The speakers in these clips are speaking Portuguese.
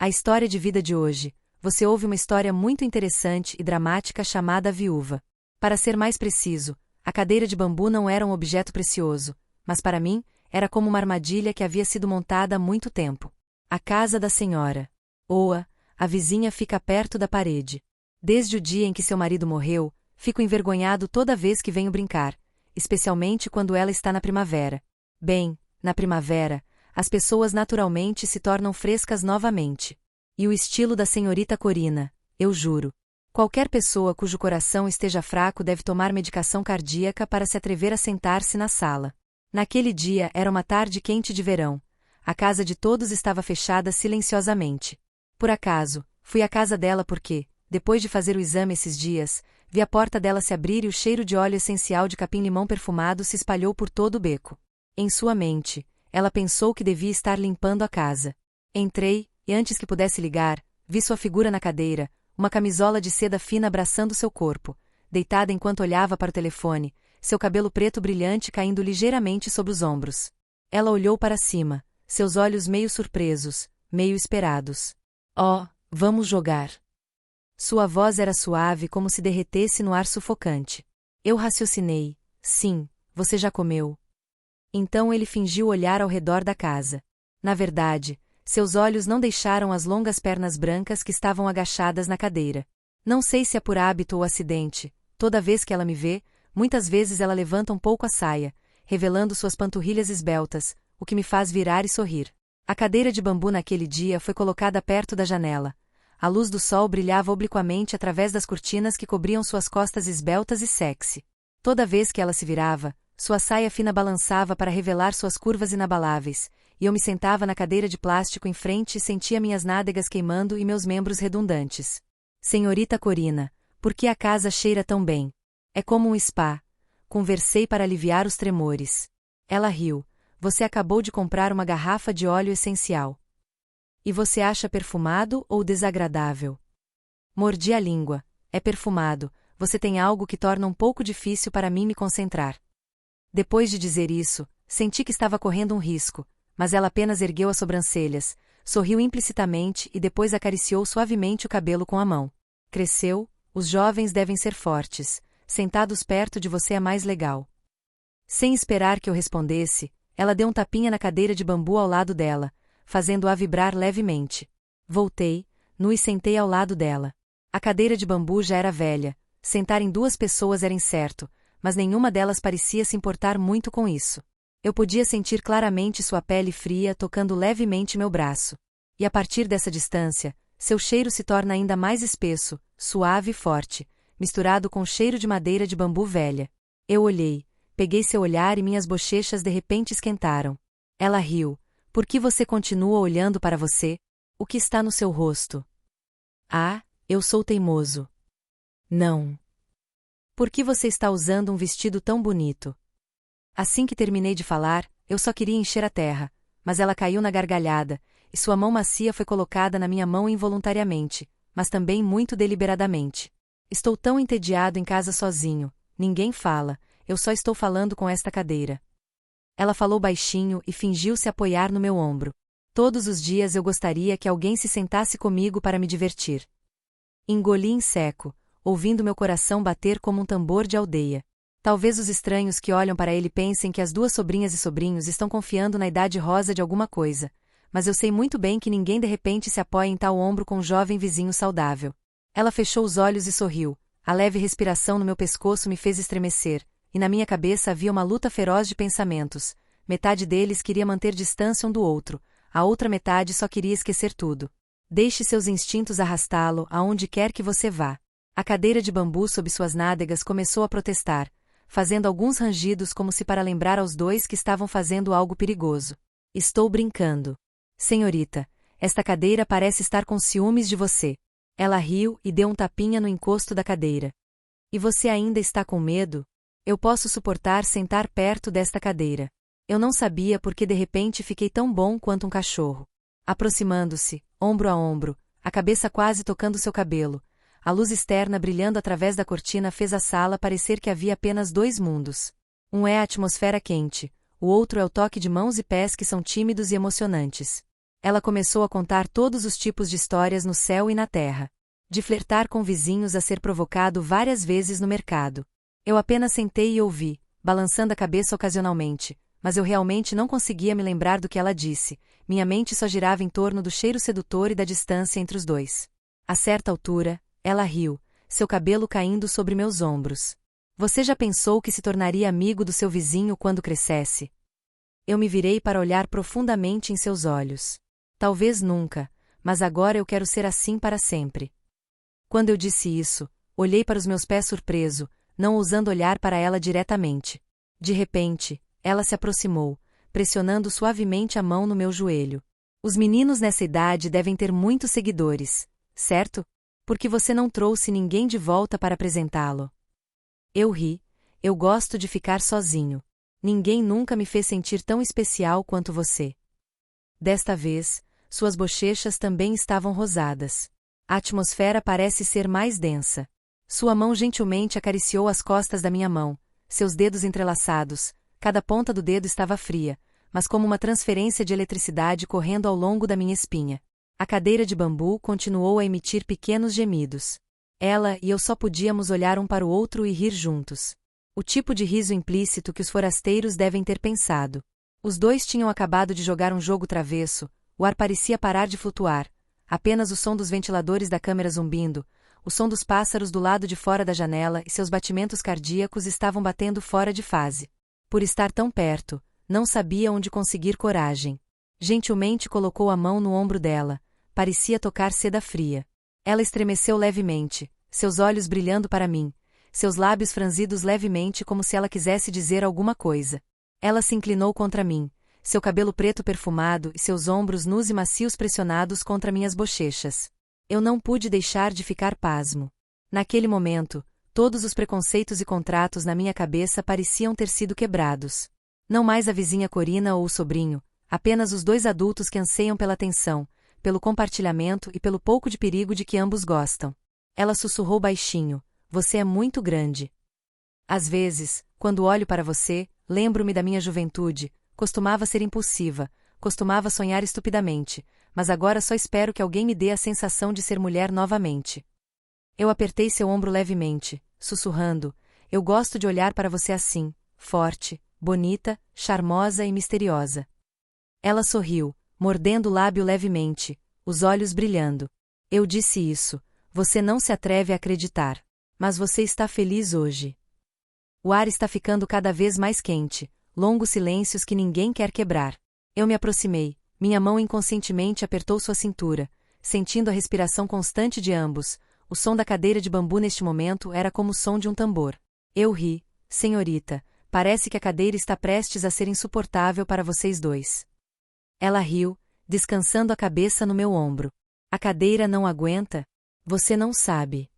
A história de vida de hoje. Você ouve uma história muito interessante e dramática chamada A Viúva. Para ser mais preciso, a cadeira de bambu não era um objeto precioso, mas para mim, era como uma armadilha que havia sido montada há muito tempo. A casa da senhora. Oa, a vizinha fica perto da parede. Desde o dia em que seu marido morreu, fico envergonhado toda vez que venho brincar, especialmente quando ela está na primavera. Bem, na primavera, as pessoas naturalmente se tornam frescas novamente. E o estilo da senhorita Corina, eu juro. Qualquer pessoa cujo coração esteja fraco deve tomar medicação cardíaca para se atrever a sentar-se na sala. Naquele dia era uma tarde quente de verão. A casa de todos estava fechada silenciosamente. Por acaso, fui à casa dela porque, depois de fazer o exame esses dias, vi a porta dela se abrir e o cheiro de óleo essencial de capim-limão perfumado se espalhou por todo o beco. Em sua mente, ela pensou que devia estar limpando a casa. Entrei, e antes que pudesse ligar, vi sua figura na cadeira, uma camisola de seda fina abraçando seu corpo, deitada enquanto olhava para o telefone, seu cabelo preto brilhante caindo ligeiramente sobre os ombros. Ela olhou para cima, seus olhos meio surpresos, meio esperados. Oh, vamos jogar. Sua voz era suave como se derretesse no ar sufocante. Eu raciocinei, sim, você já comeu. Então ele fingiu olhar ao redor da casa. Na verdade, seus olhos não deixaram as longas pernas brancas que estavam agachadas na cadeira. Não sei se é por hábito ou acidente, toda vez que ela me vê, muitas vezes ela levanta um pouco a saia, revelando suas panturrilhas esbeltas, o que me faz virar e sorrir. A cadeira de bambu naquele dia foi colocada perto da janela. A luz do sol brilhava obliquamente através das cortinas que cobriam suas costas esbeltas e sexy. Toda vez que ela se virava, sua saia fina balançava para revelar suas curvas inabaláveis, e eu me sentava na cadeira de plástico em frente e sentia minhas nádegas queimando e meus membros redundantes. Senhorita Corina, por que a casa cheira tão bem? É como um spa. Conversei para aliviar os tremores. Ela riu. Você acabou de comprar uma garrafa de óleo essencial. E você acha perfumado ou desagradável? Mordi a língua. É perfumado. Você tem algo que torna um pouco difícil para mim me concentrar. Depois de dizer isso, senti que estava correndo um risco, mas ela apenas ergueu as sobrancelhas, sorriu implicitamente e depois acariciou suavemente o cabelo com a mão. Cresceu, os jovens devem ser fortes, sentados perto de você é mais legal. Sem esperar que eu respondesse, ela deu um tapinha na cadeira de bambu ao lado dela, fazendo-a vibrar levemente. Voltei, nu e sentei ao lado dela. A cadeira de bambu já era velha, sentar em duas pessoas era incerto, mas nenhuma delas parecia se importar muito com isso. Eu podia sentir claramente sua pele fria tocando levemente meu braço. E a partir dessa distância, seu cheiro se torna ainda mais espesso, suave e forte, misturado com o cheiro de madeira de bambu velha. Eu olhei, peguei seu olhar e minhas bochechas de repente esquentaram. Ela riu. Por que você continua olhando para você? O que está no seu rosto? Ah, eu sou teimoso. Não. Por que você está usando um vestido tão bonito? Assim que terminei de falar, eu só queria encher a terra, mas ela caiu na gargalhada, e sua mão macia foi colocada na minha mão involuntariamente, mas também muito deliberadamente. Estou tão entediado em casa sozinho, ninguém fala, eu só estou falando com esta cadeira. Ela falou baixinho e fingiu se apoiar no meu ombro. Todos os dias eu gostaria que alguém se sentasse comigo para me divertir. Engoli em seco, ouvindo meu coração bater como um tambor de aldeia. Talvez os estranhos que olham para ele pensem que as duas sobrinhas e sobrinhos estão confiando na idade rosa de alguma coisa, mas eu sei muito bem que ninguém de repente se apoia em tal ombro com um jovem vizinho saudável. Ela fechou os olhos e sorriu. A leve respiração no meu pescoço me fez estremecer, e na minha cabeça havia uma luta feroz de pensamentos. Metade deles queria manter distância um do outro, a outra metade só queria esquecer tudo. Deixe seus instintos arrastá-lo aonde quer que você vá. A cadeira de bambu sob suas nádegas começou a protestar, fazendo alguns rangidos como se para lembrar aos dois que estavam fazendo algo perigoso. Estou brincando. Senhorita, esta cadeira parece estar com ciúmes de você. Ela riu e deu um tapinha no encosto da cadeira. E você ainda está com medo? Eu posso suportar sentar perto desta cadeira. Eu não sabia porque de repente fiquei tão bom quanto um cachorro. Aproximando-se, ombro a ombro, a cabeça quase tocando seu cabelo, a luz externa brilhando através da cortina fez a sala parecer que havia apenas dois mundos. Um é a atmosfera quente, o outro é o toque de mãos e pés que são tímidos e emocionantes. Ela começou a contar todos os tipos de histórias no céu e na terra. De flertar com vizinhos a ser provocado várias vezes no mercado. Eu apenas sentei e ouvi, balançando a cabeça ocasionalmente, mas eu realmente não conseguia me lembrar do que ela disse. Minha mente só girava em torno do cheiro sedutor e da distância entre os dois. A certa altura, ela riu, seu cabelo caindo sobre meus ombros. Você já pensou que se tornaria amigo do seu vizinho quando crescesse? Eu me virei para olhar profundamente em seus olhos. Talvez nunca, mas agora eu quero ser assim para sempre. Quando eu disse isso, olhei para os meus pés surpreso, não ousando olhar para ela diretamente. De repente, ela se aproximou, pressionando suavemente a mão no meu joelho. Os meninos nessa idade devem ter muitos seguidores, certo? Porque você não trouxe ninguém de volta para apresentá-lo. Eu ri, eu gosto de ficar sozinho. Ninguém nunca me fez sentir tão especial quanto você. Desta vez, suas bochechas também estavam rosadas. A atmosfera parece ser mais densa. Sua mão gentilmente acariciou as costas da minha mão, seus dedos entrelaçados, cada ponta do dedo estava fria, mas como uma transferência de eletricidade correndo ao longo da minha espinha. A cadeira de bambu continuou a emitir pequenos gemidos. Ela e eu só podíamos olhar um para o outro e rir juntos. O tipo de riso implícito que os forasteiros devem ter pensado. Os dois tinham acabado de jogar um jogo travesso, o ar parecia parar de flutuar, apenas o som dos ventiladores da câmera zumbindo, o som dos pássaros do lado de fora da janela e seus batimentos cardíacos estavam batendo fora de fase. Por estar tão perto, não sabia onde conseguir coragem. Gentilmente colocou a mão no ombro dela, parecia tocar seda fria. Ela estremeceu levemente, seus olhos brilhando para mim, seus lábios franzidos levemente como se ela quisesse dizer alguma coisa. Ela se inclinou contra mim, seu cabelo preto perfumado e seus ombros nus e macios pressionados contra minhas bochechas. Eu não pude deixar de ficar pasmo. Naquele momento, todos os preconceitos e contratos na minha cabeça pareciam ter sido quebrados. Não mais a vizinha Corina ou o sobrinho, apenas os dois adultos que anseiam pela atenção, pelo compartilhamento e pelo pouco de perigo de que ambos gostam. Ela sussurrou baixinho, você é muito grande. Às vezes, quando olho para você, lembro-me da minha juventude, costumava ser impulsiva, costumava sonhar estupidamente, mas agora só espero que alguém me dê a sensação de ser mulher novamente. Eu apertei seu ombro levemente, sussurrando, eu gosto de olhar para você assim, forte, bonita, charmosa e misteriosa. Ela sorriu, mordendo o lábio levemente, os olhos brilhando. Eu disse isso, você não se atreve a acreditar. Mas você está feliz hoje. O ar está ficando cada vez mais quente, longos silêncios que ninguém quer quebrar. Eu me aproximei, minha mão inconscientemente apertou sua cintura, sentindo a respiração constante de ambos. O som da cadeira de bambu neste momento era como o som de um tambor. Eu ri, senhorita, parece que a cadeira está prestes a ser insuportável para vocês dois. Ela riu, descansando a cabeça no meu ombro. A cadeira não aguenta? Você não sabe.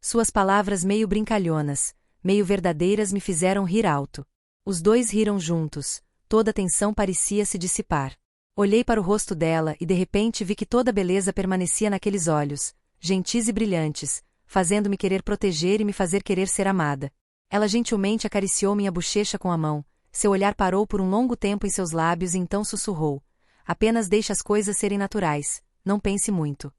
Suas palavras meio brincalhonas, meio verdadeiras me fizeram rir alto. Os dois riram juntos, toda a tensão parecia se dissipar. Olhei para o rosto dela e de repente vi que toda a beleza permanecia naqueles olhos, gentis e brilhantes, fazendo-me querer proteger e me fazer querer ser amada. Ela gentilmente acariciou minha bochecha com a mão, seu olhar parou por um longo tempo em seus lábios e então sussurrou. Apenas deixe as coisas serem naturais, não pense muito.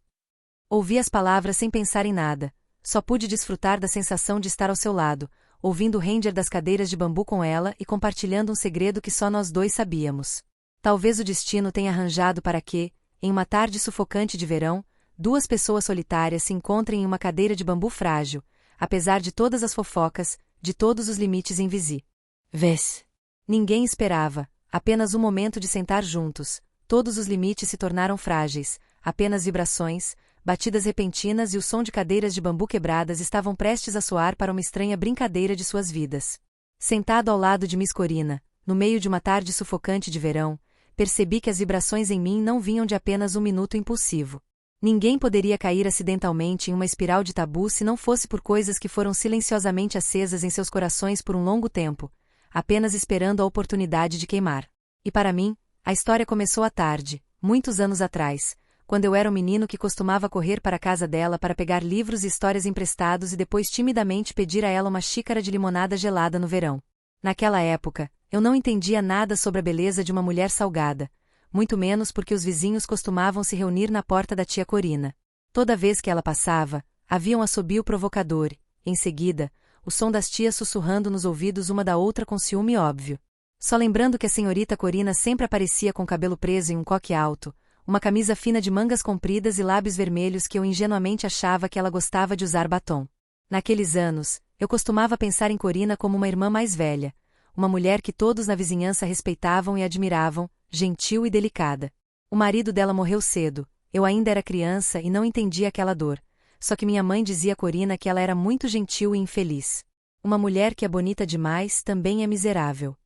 Ouvi as palavras sem pensar em nada. Só pude desfrutar da sensação de estar ao seu lado, ouvindo o ranger das cadeiras de bambu com ela e compartilhando um segredo que só nós dois sabíamos. Talvez o destino tenha arranjado para que, em uma tarde sufocante de verão, duas pessoas solitárias se encontrem em uma cadeira de bambu frágil, apesar de todas as fofocas, de todos os limites invisíveis. Ninguém esperava, apenas um momento de sentar juntos, todos os limites se tornaram frágeis, apenas vibrações, batidas repentinas e o som de cadeiras de bambu quebradas estavam prestes a soar para uma estranha brincadeira de suas vidas. Sentado ao lado de Miss Corina, no meio de uma tarde sufocante de verão, percebi que as vibrações em mim não vinham de apenas um minuto impulsivo. Ninguém poderia cair acidentalmente em uma espiral de tabu se não fosse por coisas que foram silenciosamente acesas em seus corações por um longo tempo, apenas esperando a oportunidade de queimar. E para mim, a história começou à tarde, muitos anos atrás, quando eu era um menino que costumava correr para a casa dela para pegar livros e histórias emprestados e depois timidamente pedir a ela uma xícara de limonada gelada no verão. Naquela época, eu não entendia nada sobre a beleza de uma mulher salgada, muito menos porque os vizinhos costumavam se reunir na porta da tia Corina. Toda vez que ela passava, havia um assobio provocador, e, em seguida, o som das tias sussurrando nos ouvidos uma da outra com ciúme óbvio. Só lembrando que a senhorita Corina sempre aparecia com o cabelo preso em um coque alto, uma camisa fina de mangas compridas e lábios vermelhos que eu ingenuamente achava que ela gostava de usar batom. Naqueles anos, eu costumava pensar em Corina como uma irmã mais velha, uma mulher que todos na vizinhança respeitavam e admiravam, gentil e delicada. O marido dela morreu cedo, eu ainda era criança e não entendia aquela dor, só que minha mãe dizia a Corina que ela era muito gentil e infeliz. Uma mulher que é bonita demais também é miserável.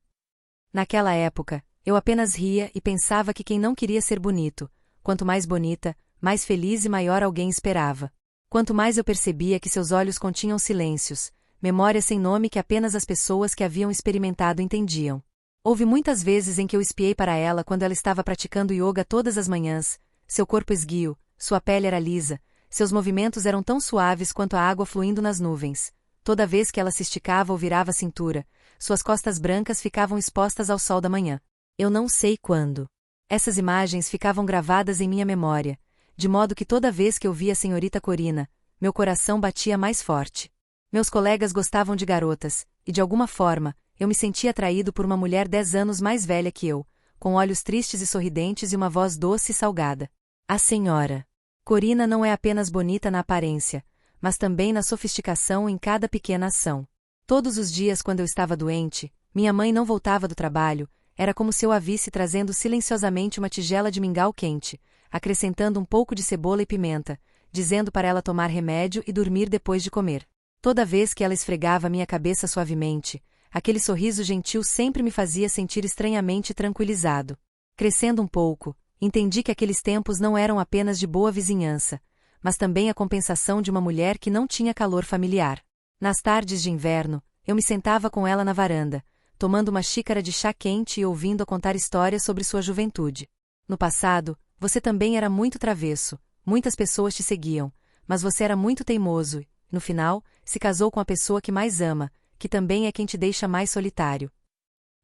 Naquela época, eu apenas ria e pensava que quem não queria ser bonito, quanto mais bonita, mais feliz e maior alguém esperava. Quanto mais eu percebia que seus olhos continham silêncios, memórias sem nome que apenas as pessoas que haviam experimentado entendiam. Houve muitas vezes em que eu espiei para ela quando ela estava praticando yoga todas as manhãs, seu corpo esguio, sua pele era lisa, seus movimentos eram tão suaves quanto a água fluindo nas nuvens. Toda vez que ela se esticava ou virava a cintura, suas costas brancas ficavam expostas ao sol da manhã. Eu não sei quando. Essas imagens ficavam gravadas em minha memória, de modo que toda vez que eu via a senhorita Corina, meu coração batia mais forte. Meus colegas gostavam de garotas, e de alguma forma, eu me sentia atraído por uma mulher 10 anos mais velha que eu, com olhos tristes e sorridentes e uma voz doce e salgada. A senhora Corina não é apenas bonita na aparência, mas também na sofisticação em cada pequena ação. Todos os dias quando eu estava doente, minha mãe não voltava do trabalho, era como se eu a visse trazendo silenciosamente uma tigela de mingau quente, acrescentando um pouco de cebola e pimenta, dizendo para ela tomar remédio e dormir depois de comer. Toda vez que ela esfregava minha cabeça suavemente, aquele sorriso gentil sempre me fazia sentir estranhamente tranquilizado. Crescendo um pouco, entendi que aqueles tempos não eram apenas de boa vizinhança, mas também a compensação de uma mulher que não tinha calor familiar. Nas tardes de inverno, eu me sentava com ela na varanda, tomando uma xícara de chá quente e ouvindo-a contar histórias sobre sua juventude. No passado, você também era muito travesso, muitas pessoas te seguiam, mas você era muito teimoso e, no final, se casou com a pessoa que mais ama, que também é quem te deixa mais solitário.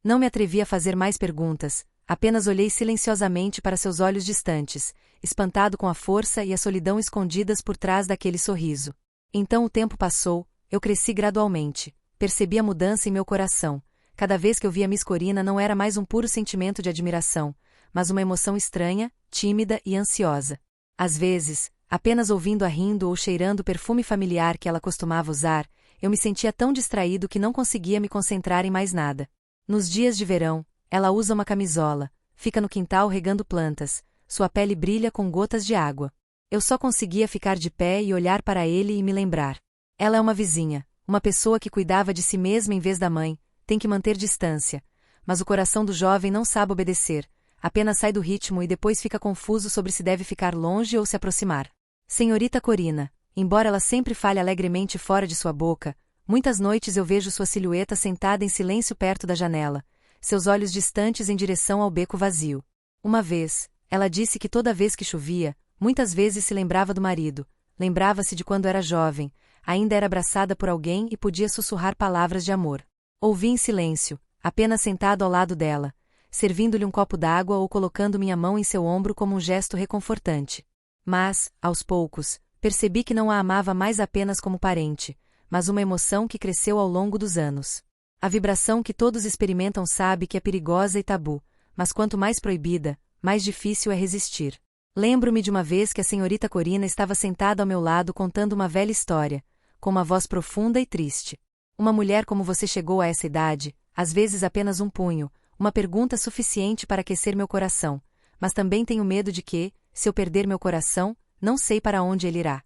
Não me atrevi a fazer mais perguntas, apenas olhei silenciosamente para seus olhos distantes, espantado com a força e a solidão escondidas por trás daquele sorriso. Então o tempo passou, eu cresci gradualmente, percebi a mudança em meu coração. Cada vez que eu via Miss Corina não era mais um puro sentimento de admiração, mas uma emoção estranha, tímida e ansiosa. Às vezes, apenas ouvindo-a rindo ou cheirando o perfume familiar que ela costumava usar, eu me sentia tão distraído que não conseguia me concentrar em mais nada. Nos dias de verão, ela usa uma camisola, fica no quintal regando plantas, sua pele brilha com gotas de água. Eu só conseguia ficar de pé e olhar para ele e me lembrar. Ela é uma vizinha, uma pessoa que cuidava de si mesma em vez da mãe, tem que manter distância, mas o coração do jovem não sabe obedecer, apenas sai do ritmo e depois fica confuso sobre se deve ficar longe ou se aproximar. Senhorita Corina, embora ela sempre fale alegremente fora de sua boca, muitas noites eu vejo sua silhueta sentada em silêncio perto da janela, seus olhos distantes em direção ao beco vazio. Uma vez, ela disse que toda vez que chovia, muitas vezes se lembrava do marido, lembrava-se de quando era jovem, ainda era abraçada por alguém e podia sussurrar palavras de amor. Ouvi em silêncio, apenas sentado ao lado dela, servindo-lhe um copo d'água ou colocando minha mão em seu ombro como um gesto reconfortante. Mas, aos poucos, percebi que não a amava mais apenas como parente, mas uma emoção que cresceu ao longo dos anos. A vibração que todos experimentam sabe que é perigosa e tabu, mas quanto mais proibida, mais difícil é resistir. Lembro-me de uma vez que a senhorita Corina estava sentada ao meu lado contando uma velha história, com uma voz profunda e triste. Uma mulher como você chegou a essa idade, às vezes apenas um punho, uma pergunta suficiente para aquecer meu coração, mas também tenho medo de que, se eu perder meu coração, não sei para onde ele irá.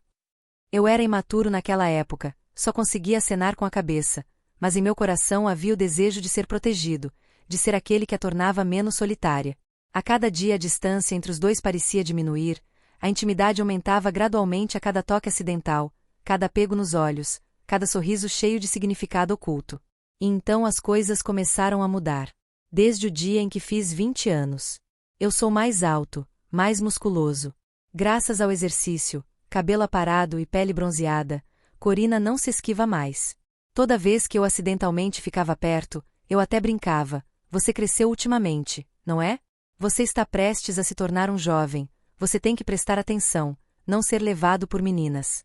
Eu era imaturo naquela época, só conseguia acenar com a cabeça, mas em meu coração havia o desejo de ser protegido, de ser aquele que a tornava menos solitária. A cada dia a distância entre os dois parecia diminuir, a intimidade aumentava gradualmente a cada toque acidental, cada apego nos olhos, cada sorriso cheio de significado oculto. E então as coisas começaram a mudar. Desde o dia em que fiz 20 anos. Eu sou mais alto, mais musculoso. Graças ao exercício, cabelo aparado e pele bronzeada, Corina não se esquiva mais. Toda vez que eu acidentalmente ficava perto, eu até brincava, você cresceu ultimamente, não é? Você está prestes a se tornar um jovem, você tem que prestar atenção, não ser levado por meninas.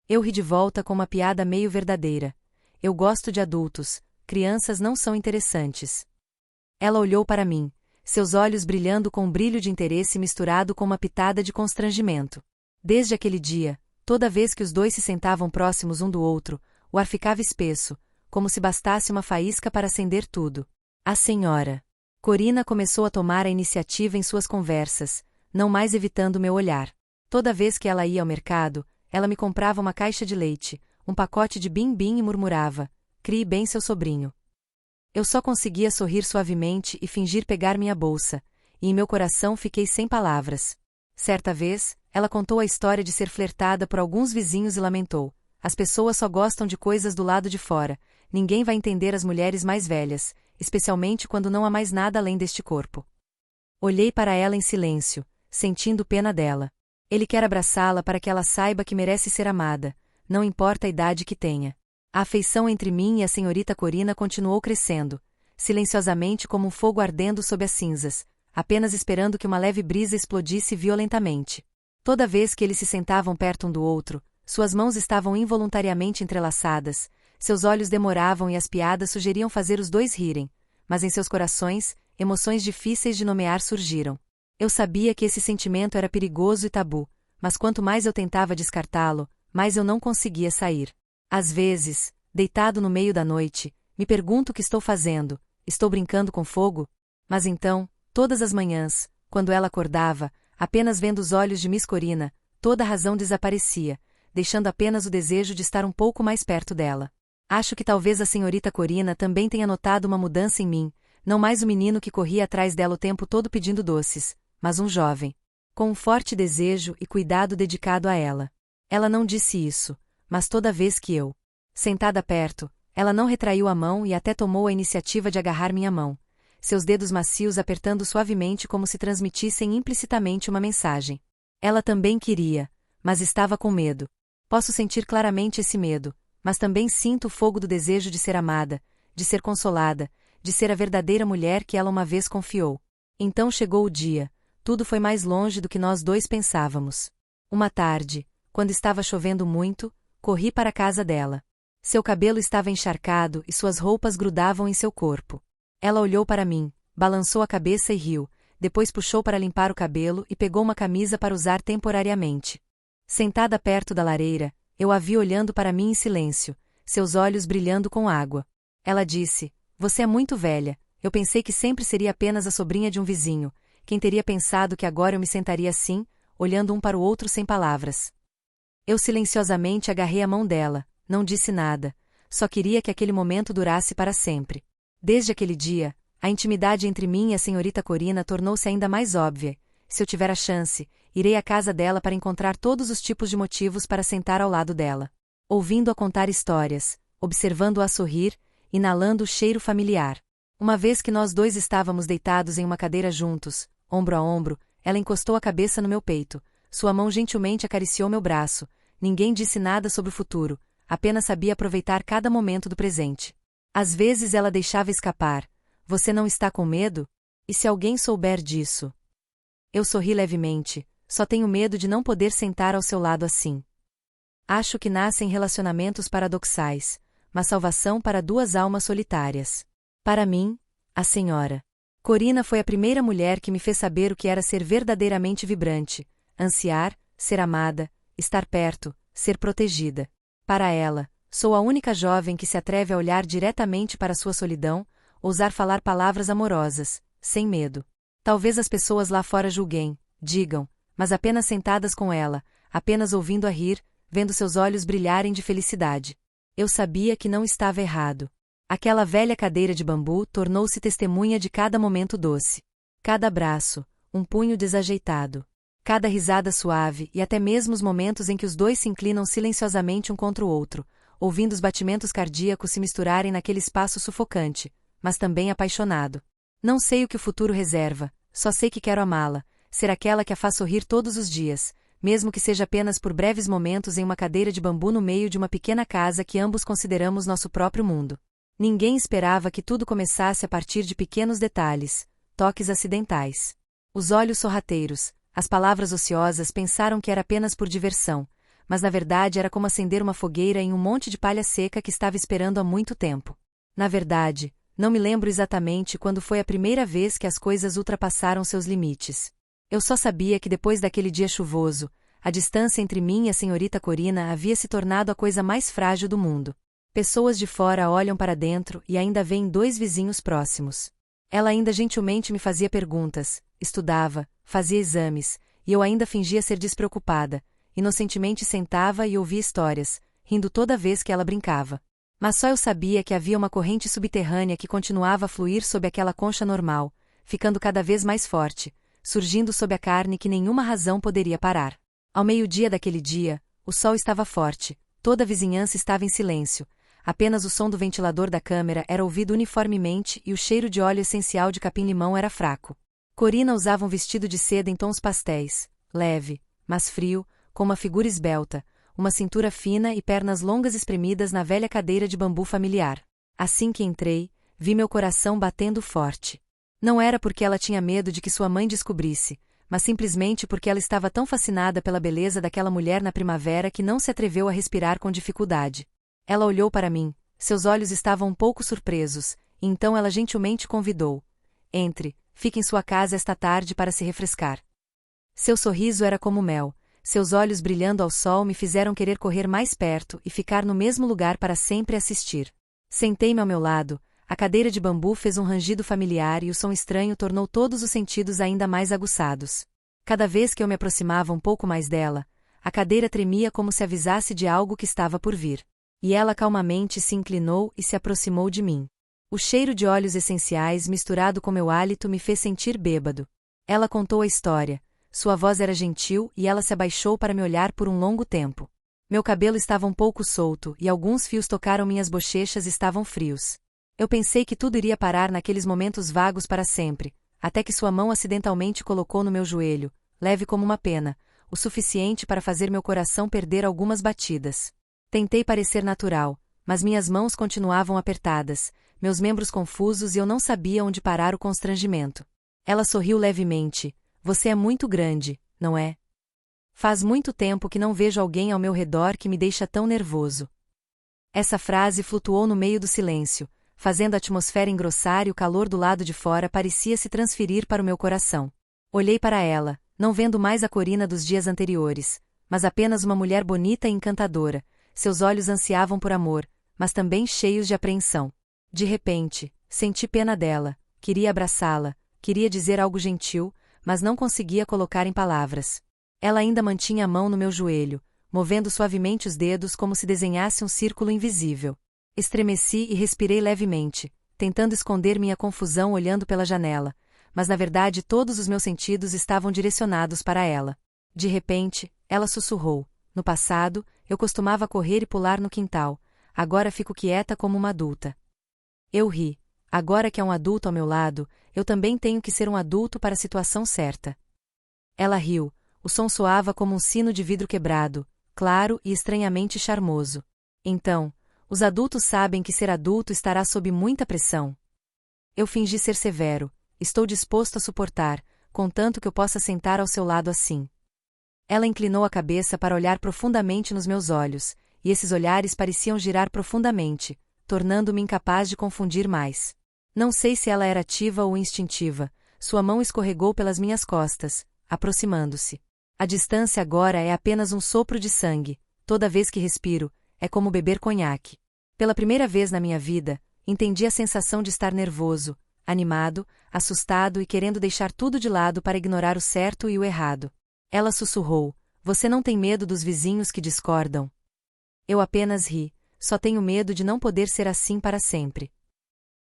Eu ri de volta com uma piada meio verdadeira. Eu gosto de adultos, crianças não são interessantes. Ela olhou para mim, seus olhos brilhando com um brilho de interesse misturado com uma pitada de constrangimento. Desde aquele dia, toda vez que os dois se sentavam próximos um do outro, o ar ficava espesso, como se bastasse uma faísca para acender tudo. A senhora Corina começou a tomar a iniciativa em suas conversas, não mais evitando meu olhar. Toda vez que ela ia ao mercado, ela me comprava uma caixa de leite, um pacote de bim-bim e murmurava: "Crie bem seu sobrinho." Eu só conseguia sorrir suavemente e fingir pegar minha bolsa, e em meu coração fiquei sem palavras. Certa vez, ela contou a história de ser flertada por alguns vizinhos e lamentou: "As pessoas só gostam de coisas do lado de fora, ninguém vai entender as mulheres mais velhas, especialmente quando não há mais nada além deste corpo." Olhei para ela em silêncio, sentindo pena dela. Ele quer abraçá-la para que ela saiba que merece ser amada, não importa a idade que tenha. A afeição entre mim e a senhorita Corina continuou crescendo, silenciosamente como um fogo ardendo sob as cinzas, apenas esperando que uma leve brisa explodisse violentamente. Toda vez que eles se sentavam perto um do outro, suas mãos estavam involuntariamente entrelaçadas, seus olhos demoravam e as piadas sugeriam fazer os dois rirem, mas em seus corações, emoções difíceis de nomear surgiram. Eu sabia que esse sentimento era perigoso e tabu, mas quanto mais eu tentava descartá-lo, mais eu não conseguia sair. Às vezes, deitado no meio da noite, me pergunto o que estou fazendo, estou brincando com fogo? Mas então, todas as manhãs, quando ela acordava, apenas vendo os olhos de Miss Corina, toda a razão desaparecia, deixando apenas o desejo de estar um pouco mais perto dela. Acho que talvez a senhorita Corina também tenha notado uma mudança em mim, não mais o menino que corria atrás dela o tempo todo pedindo doces, mas um jovem, com um forte desejo e cuidado dedicado a ela. Ela não disse isso, mas toda vez que eu, sentada perto, ela não retraiu a mão e até tomou a iniciativa de agarrar minha mão, seus dedos macios apertando suavemente como se transmitissem implicitamente uma mensagem. Ela também queria, mas estava com medo. Posso sentir claramente esse medo, mas também sinto o fogo do desejo de ser amada, de ser consolada, de ser a verdadeira mulher que ela uma vez confiou. Então chegou o dia, tudo foi mais longe do que nós dois pensávamos. Uma tarde, quando estava chovendo muito, corri para a casa dela. Seu cabelo estava encharcado e suas roupas grudavam em seu corpo. Ela olhou para mim, balançou a cabeça e riu, depois puxou para limpar o cabelo e pegou uma camisa para usar temporariamente. Sentada perto da lareira, eu a vi olhando para mim em silêncio, seus olhos brilhando com água. Ela disse: "Você é muito velha, eu pensei que sempre seria apenas a sobrinha de um vizinho, quem teria pensado que agora eu me sentaria assim, olhando um para o outro sem palavras." Eu silenciosamente agarrei a mão dela, não disse nada, só queria que aquele momento durasse para sempre. Desde aquele dia, a intimidade entre mim e a senhorita Corina tornou-se ainda mais óbvia. Se eu tiver a chance, irei à casa dela para encontrar todos os tipos de motivos para sentar ao lado dela. Ouvindo-a contar histórias, observando-a sorrir, inalando o cheiro familiar. Uma vez que nós dois estávamos deitados em uma cadeira juntos, ombro a ombro, ela encostou a cabeça no meu peito. Sua mão gentilmente acariciou meu braço. Ninguém disse nada sobre o futuro, apenas sabia aproveitar cada momento do presente. Às vezes ela deixava escapar: "Você não está com medo? E se alguém souber disso?" Eu sorri levemente: "Só tenho medo de não poder sentar ao seu lado assim." Acho que nascem relacionamentos paradoxais, mas salvação para duas almas solitárias. Para mim, a senhora Corina foi a primeira mulher que me fez saber o que era ser verdadeiramente vibrante, ansiar, ser amada, estar perto, ser protegida. Para ela, sou a única jovem que se atreve a olhar diretamente para sua solidão, ousar falar palavras amorosas, sem medo. Talvez as pessoas lá fora julguem, digam, mas apenas sentadas com ela, apenas ouvindo-a rir, vendo seus olhos brilharem de felicidade. Eu sabia que não estava errado. Aquela velha cadeira de bambu tornou-se testemunha de cada momento doce. Cada abraço, um punho desajeitado. Cada risada suave e até mesmo os momentos em que os dois se inclinam silenciosamente um contra o outro, ouvindo os batimentos cardíacos se misturarem naquele espaço sufocante, mas também apaixonado. Não sei o que o futuro reserva, só sei que quero amá-la, ser aquela que a faz sorrir todos os dias, mesmo que seja apenas por breves momentos em uma cadeira de bambu no meio de uma pequena casa que ambos consideramos nosso próprio mundo. Ninguém esperava que tudo começasse a partir de pequenos detalhes, toques acidentais. Os olhos sorrateiros, as palavras ociosas pensaram que era apenas por diversão, mas na verdade era como acender uma fogueira em um monte de palha seca que estava esperando há muito tempo. Na verdade, não me lembro exatamente quando foi a primeira vez que as coisas ultrapassaram seus limites. Eu só sabia que depois daquele dia chuvoso, a distância entre mim e a senhorita Corina havia se tornado a coisa mais frágil do mundo. Pessoas de fora olham para dentro e ainda veem dois vizinhos próximos. Ela ainda gentilmente me fazia perguntas, estudava, fazia exames, e eu ainda fingia ser despreocupada, inocentemente sentava e ouvia histórias, rindo toda vez que ela brincava. Mas só eu sabia que havia uma corrente subterrânea que continuava a fluir sob aquela concha normal, ficando cada vez mais forte, surgindo sob a carne que nenhuma razão poderia parar. Ao meio-dia daquele dia, o sol estava forte, toda a vizinhança estava em silêncio, apenas o som do ventilador da câmera era ouvido uniformemente e o cheiro de óleo essencial de capim-limão era fraco. Corina usava um vestido de seda em tons pastéis, leve, mas frio, com uma figura esbelta, uma cintura fina e pernas longas espremidas na velha cadeira de bambu familiar. Assim que entrei, vi meu coração batendo forte. Não era porque ela tinha medo de que sua mãe descobrisse, mas simplesmente porque ela estava tão fascinada pela beleza daquela mulher na primavera que não se atreveu a respirar com dificuldade. Ela olhou para mim, seus olhos estavam um pouco surpresos, e então ela gentilmente convidou. Entre, fique em sua casa esta tarde para se refrescar. Seu sorriso era como mel. Seus olhos brilhando ao sol me fizeram querer correr mais perto e ficar no mesmo lugar para sempre assistir. Sentei-me ao meu lado, a cadeira de bambu fez um rangido familiar e o som estranho tornou todos os sentidos ainda mais aguçados. Cada vez que eu me aproximava um pouco mais dela, a cadeira tremia como se avisasse de algo que estava por vir. E ela calmamente se inclinou e se aproximou de mim. O cheiro de óleos essenciais misturado com meu hálito me fez sentir bêbado. Ela contou a história. Sua voz era gentil e ela se abaixou para me olhar por um longo tempo. Meu cabelo estava um pouco solto e alguns fios tocaram minhas bochechas e estavam frios. Eu pensei que tudo iria parar naqueles momentos vagos para sempre, até que sua mão acidentalmente colocou no meu joelho, leve como uma pena, o suficiente para fazer meu coração perder algumas batidas. Tentei parecer natural, mas minhas mãos continuavam apertadas, meus membros confusos e eu não sabia onde parar o constrangimento. Ela sorriu levemente. Você é muito grande, não é? Faz muito tempo que não vejo alguém ao meu redor que me deixa tão nervoso. Essa frase flutuou no meio do silêncio, fazendo a atmosfera engrossar e o calor do lado de fora parecia se transferir para o meu coração. Olhei para ela, não vendo mais a Corina dos dias anteriores, mas apenas uma mulher bonita e encantadora. Seus olhos ansiavam por amor, mas também cheios de apreensão. De repente, senti pena dela, queria abraçá-la, queria dizer algo gentil, mas não conseguia colocar em palavras. Ela ainda mantinha a mão no meu joelho, movendo suavemente os dedos como se desenhasse um círculo invisível. Estremeci e respirei levemente, tentando esconder minha confusão olhando pela janela, mas na verdade todos os meus sentidos estavam direcionados para ela. De repente, ela sussurrou. No passado, eu costumava correr e pular no quintal, agora fico quieta como uma adulta. Eu ri. Agora que há um adulto ao meu lado, eu também tenho que ser um adulto para a situação certa. Ela riu, o som soava como um sino de vidro quebrado, claro e estranhamente charmoso. Então, os adultos sabem que ser adulto estará sob muita pressão. Eu fingi ser severo, estou disposto a suportar, contanto que eu possa sentar ao seu lado assim. Ela inclinou a cabeça para olhar profundamente nos meus olhos, e esses olhares pareciam girar profundamente, tornando-me incapaz de confundir mais. Não sei se ela era ativa ou instintiva, sua mão escorregou pelas minhas costas, aproximando-se. A distância agora é apenas um sopro de sangue, toda vez que respiro, é como beber conhaque. Pela primeira vez na minha vida, entendi a sensação de estar nervoso, animado, assustado e querendo deixar tudo de lado para ignorar o certo e o errado. Ela sussurrou, você não tem medo dos vizinhos que discordam? Eu apenas ri, só tenho medo de não poder ser assim para sempre.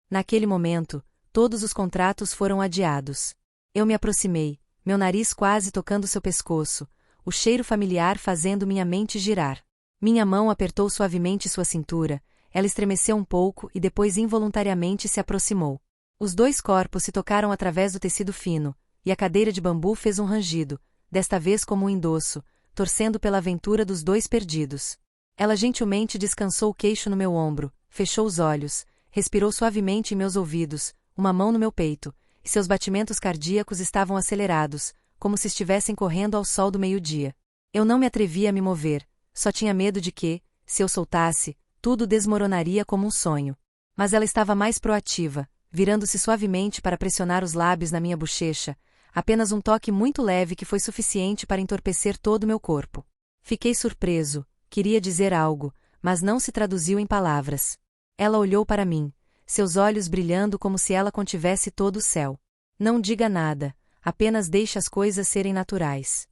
Naquele momento, todos os contratos foram adiados. Eu me aproximei, meu nariz quase tocando seu pescoço, o cheiro familiar fazendo minha mente girar. Minha mão apertou suavemente sua cintura, ela estremeceu um pouco e depois involuntariamente se aproximou. Os dois corpos se tocaram através do tecido fino, e a cadeira de bambu fez um rangido, desta vez como um endosso, torcendo pela aventura dos dois perdidos. Ela gentilmente descansou o queixo no meu ombro, fechou os olhos, respirou suavemente em meus ouvidos, uma mão no meu peito, e seus batimentos cardíacos estavam acelerados, como se estivessem correndo ao sol do meio-dia. Eu não me atrevia a me mover, só tinha medo de que, se eu soltasse, tudo desmoronaria como um sonho. Mas ela estava mais proativa, virando-se suavemente para pressionar os lábios na minha bochecha, apenas um toque muito leve que foi suficiente para entorpecer todo o meu corpo. Fiquei surpreso, queria dizer algo, mas não se traduziu em palavras. Ela olhou para mim, seus olhos brilhando como se ela contivesse todo o céu. Não diga nada, apenas deixe as coisas serem naturais.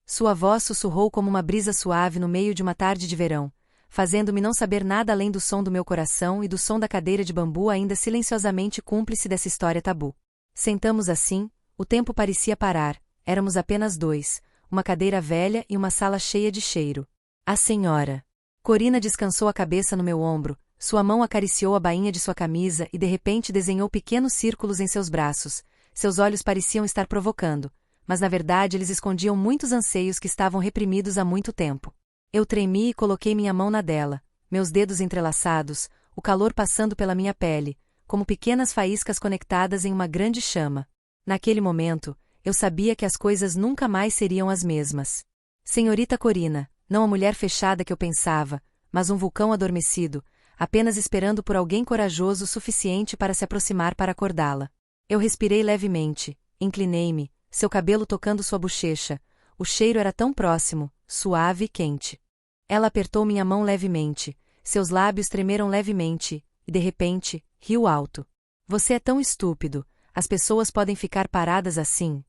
Sua voz sussurrou como uma brisa suave no meio de uma tarde de verão, fazendo-me não saber nada além do som do meu coração e do som da cadeira de bambu ainda silenciosamente cúmplice dessa história tabu. Sentamos assim, o tempo parecia parar, éramos apenas dois, uma cadeira velha e uma sala cheia de cheiro. A senhora Corina descansou a cabeça no meu ombro, sua mão acariciou a bainha de sua camisa e de repente desenhou pequenos círculos em seus braços. Seus olhos pareciam estar provocando, mas na verdade eles escondiam muitos anseios que estavam reprimidos há muito tempo. Eu tremi e coloquei minha mão na dela, meus dedos entrelaçados, o calor passando pela minha pele, como pequenas faíscas conectadas em uma grande chama. Naquele momento, eu sabia que as coisas nunca mais seriam as mesmas. Senhorita Corina, não a mulher fechada que eu pensava, mas um vulcão adormecido, apenas esperando por alguém corajoso o suficiente para se aproximar para acordá-la. Eu respirei levemente, inclinei-me, seu cabelo tocando sua bochecha, o cheiro era tão próximo, suave e quente. Ela apertou minha mão levemente, seus lábios tremeram levemente, e de repente, riu alto. Você é tão estúpido, as pessoas podem ficar paradas assim.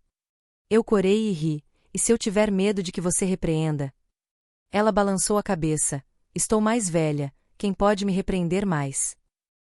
Eu corei e ri, e se eu tiver medo de que você repreenda? Ela balançou a cabeça, estou mais velha, quem pode me repreender mais?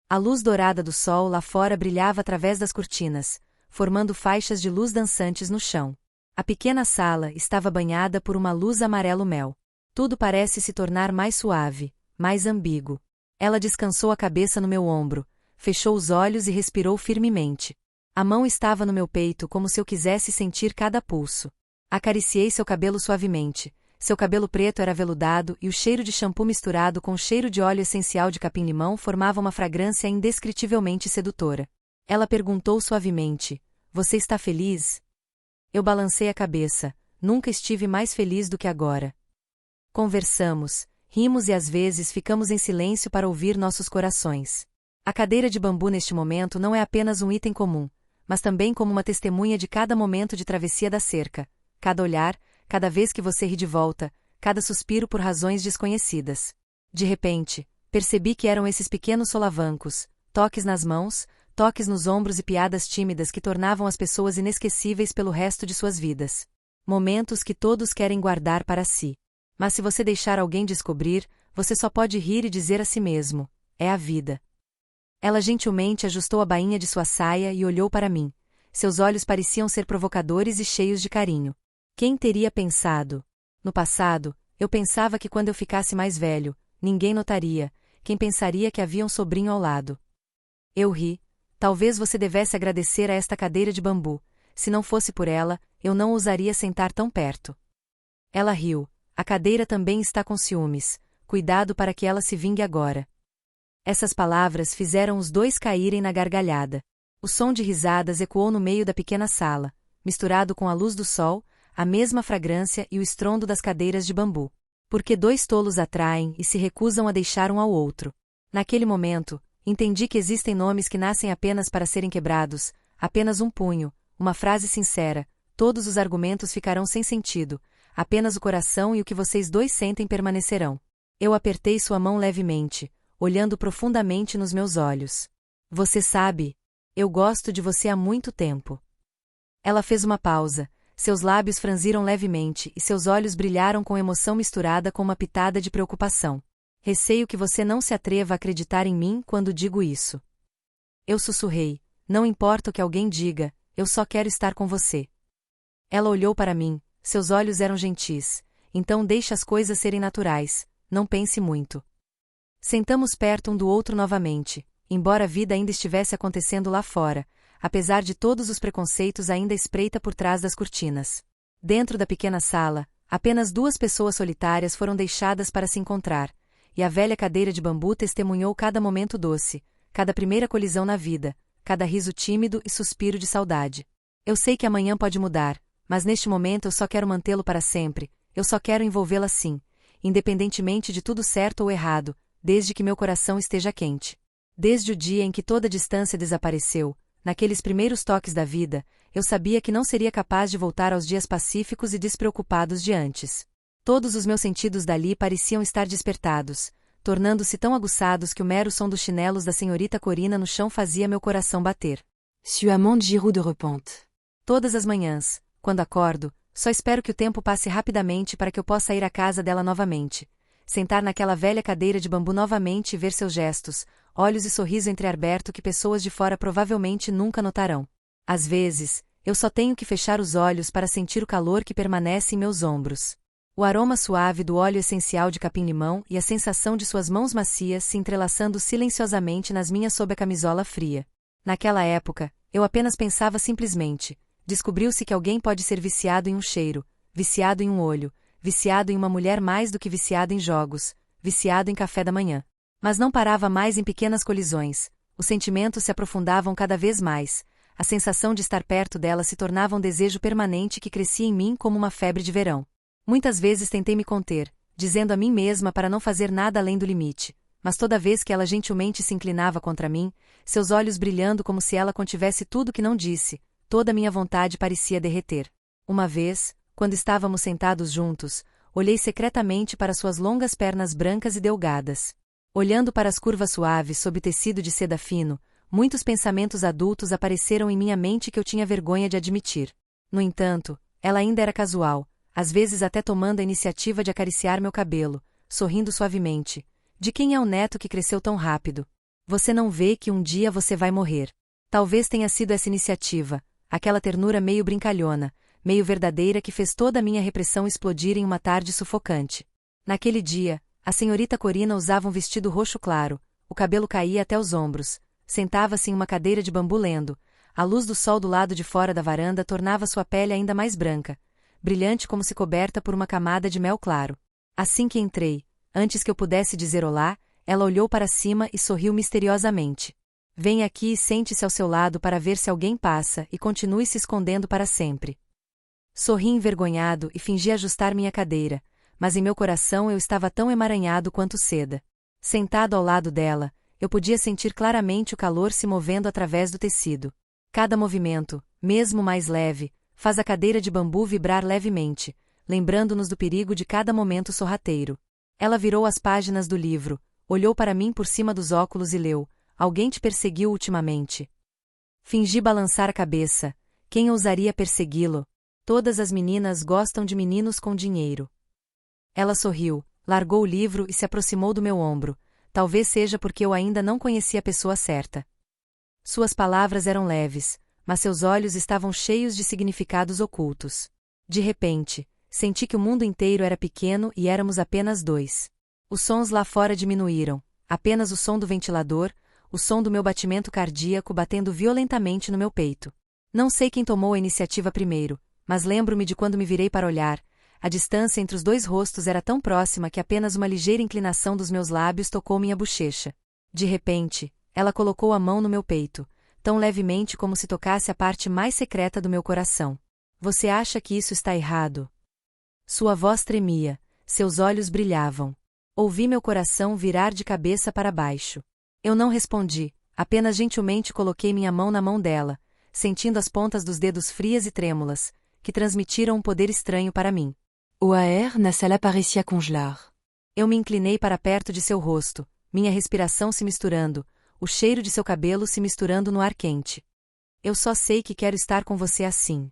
A luz dourada do sol lá fora brilhava através das cortinas, formando faixas de luz dançantes no chão. A pequena sala estava banhada por uma luz amarelo-mel. Tudo parece se tornar mais suave, mais ambíguo. Ela descansou a cabeça no meu ombro, fechou os olhos e respirou firmemente. A mão estava no meu peito como se eu quisesse sentir cada pulso. Acariciei seu cabelo suavemente. Seu cabelo preto era aveludado e o cheiro de shampoo misturado com o cheiro de óleo essencial de capim-limão formava uma fragrância indescritivelmente sedutora. Ela perguntou suavemente, você está feliz? Eu balancei a cabeça, nunca estive mais feliz do que agora. Conversamos, rimos e às vezes ficamos em silêncio para ouvir nossos corações. A cadeira de bambu neste momento não é apenas um item comum, mas também como uma testemunha de cada momento de travessia da cerca, cada olhar, cada vez que você ri de volta, cada suspiro por razões desconhecidas. De repente, percebi que eram esses pequenos solavancos, toques nas mãos, toques nos ombros e piadas tímidas que tornavam as pessoas inesquecíveis pelo resto de suas vidas. Momentos que todos querem guardar para si. Mas se você deixar alguém descobrir, você só pode rir e dizer a si mesmo, é a vida. Ela gentilmente ajustou a bainha de sua saia e olhou para mim. Seus olhos pareciam ser provocadores e cheios de carinho. Quem teria pensado? No passado, eu pensava que quando eu ficasse mais velho, ninguém notaria, quem pensaria que havia um sobrinho ao lado. Eu ri. Talvez você devesse agradecer a esta cadeira de bambu. Se não fosse por ela, eu não ousaria sentar tão perto. Ela riu. A cadeira também está com ciúmes. Cuidado para que ela se vingue agora. Essas palavras fizeram os dois caírem na gargalhada. O som de risadas ecoou no meio da pequena sala, misturado com a luz do sol, a mesma fragrância e o estrondo das cadeiras de bambu. Porque dois tolos atraem e se recusam a deixar um ao outro. Naquele momento, entendi que existem nomes que nascem apenas para serem quebrados, apenas um punho, uma frase sincera, todos os argumentos ficarão sem sentido, apenas o coração e o que vocês dois sentem permanecerão. Eu apertei sua mão levemente, olhando profundamente nos meus olhos. Você sabe, eu gosto de você há muito tempo. Ela fez uma pausa. Seus lábios franziram levemente e seus olhos brilharam com emoção misturada com uma pitada de preocupação. Receio que você não se atreva a acreditar em mim quando digo isso. Eu sussurrei, não importa o que alguém diga, eu só quero estar com você. Ela olhou para mim, seus olhos eram gentis, então deixe as coisas serem naturais, não pense muito. Sentamos perto um do outro novamente, embora a vida ainda estivesse acontecendo lá fora, apesar de todos os preconceitos ainda espreita por trás das cortinas. Dentro da pequena sala, apenas duas pessoas solitárias foram deixadas para se encontrar, e a velha cadeira de bambu testemunhou cada momento doce, cada primeira colisão na vida, cada riso tímido e suspiro de saudade. Eu sei que amanhã pode mudar, mas neste momento eu só quero mantê-lo para sempre, eu só quero envolvê-la assim, independentemente de tudo certo ou errado, desde que meu coração esteja quente. Desde o dia em que toda distância desapareceu, naqueles primeiros toques da vida, eu sabia que não seria capaz de voltar aos dias pacíficos e despreocupados de antes. Todos os meus sentidos dali pareciam estar despertados, tornando-se tão aguçados que o mero som dos chinelos da senhorita Corina no chão fazia meu coração bater. Suamment de Giroud de Repente. Todas as manhãs, quando acordo, só espero que o tempo passe rapidamente para que eu possa ir à casa dela novamente, sentar naquela velha cadeira de bambu novamente e ver seus gestos, olhos e sorriso entreaberto que pessoas de fora provavelmente nunca notarão. Às vezes, eu só tenho que fechar os olhos para sentir o calor que permanece em meus ombros. O aroma suave do óleo essencial de capim-limão e a sensação de suas mãos macias se entrelaçando silenciosamente nas minhas sob a camisola fria. Naquela época, eu apenas pensava simplesmente: descobriu-se que alguém pode ser viciado em um cheiro, viciado em um olho, viciado em uma mulher mais do que viciado em jogos, viciado em café da manhã. Mas não parava mais em pequenas colisões, os sentimentos se aprofundavam cada vez mais, a sensação de estar perto dela se tornava um desejo permanente que crescia em mim como uma febre de verão. Muitas vezes tentei me conter, dizendo a mim mesma para não fazer nada além do limite, mas toda vez que ela gentilmente se inclinava contra mim, seus olhos brilhando como se ela contivesse tudo que não disse, toda minha vontade parecia derreter. Uma vez, quando estávamos sentados juntos, olhei secretamente para suas longas pernas brancas e delgadas. Olhando para as curvas suaves sob tecido de seda fino, muitos pensamentos adultos apareceram em minha mente que eu tinha vergonha de admitir. No entanto, ela ainda era casual, às vezes até tomando a iniciativa de acariciar meu cabelo, sorrindo suavemente. De quem é o neto que cresceu tão rápido? Você não vê que um dia você vai morrer. Talvez tenha sido essa iniciativa, aquela ternura meio brincalhona, meio verdadeira que fez toda a minha repressão explodir em uma tarde sufocante. Naquele dia, a senhorita Corina usava um vestido roxo claro, o cabelo caía até os ombros, sentava-se em uma cadeira de bambu lendo, a luz do sol do lado de fora da varanda tornava sua pele ainda mais branca, brilhante como se coberta por uma camada de mel claro. Assim que entrei, antes que eu pudesse dizer olá, ela olhou para cima e sorriu misteriosamente. Venha aqui e sente-se ao seu lado para ver se alguém passa e continue se escondendo para sempre. Sorri envergonhado e fingi ajustar minha cadeira, mas em meu coração eu estava tão emaranhado quanto seda. Sentado ao lado dela, eu podia sentir claramente o calor se movendo através do tecido. Cada movimento, mesmo mais leve, faz a cadeira de bambu vibrar levemente, lembrando-nos do perigo de cada momento sorrateiro. Ela virou as páginas do livro, olhou para mim por cima dos óculos e leu: Alguém te perseguiu ultimamente? Fingi balançar a cabeça. Quem ousaria persegui-lo? Todas as meninas gostam de meninos com dinheiro. Ela sorriu, largou o livro e se aproximou do meu ombro, talvez seja porque eu ainda não conhecia a pessoa certa. Suas palavras eram leves, mas seus olhos estavam cheios de significados ocultos. De repente, senti que o mundo inteiro era pequeno e éramos apenas dois. Os sons lá fora diminuíram, apenas o som do ventilador, o som do meu batimento cardíaco batendo violentamente no meu peito. Não sei quem tomou a iniciativa primeiro, mas lembro-me de quando me virei para olhar. A distância entre os dois rostos era tão próxima que apenas uma ligeira inclinação dos meus lábios tocou minha bochecha. De repente, ela colocou a mão no meu peito, tão levemente como se tocasse a parte mais secreta do meu coração. Você acha que isso está errado? Sua voz tremia, seus olhos brilhavam. Ouvi meu coração virar de cabeça para baixo. Eu não respondi, apenas gentilmente coloquei minha mão na mão dela, sentindo as pontas dos dedos frias e trêmulas, que transmitiram um poder estranho para mim. O ar na sala parecia congelar. Eu me inclinei para perto de seu rosto, minha respiração se misturando, o cheiro de seu cabelo se misturando no ar quente. Eu só sei que quero estar com você assim.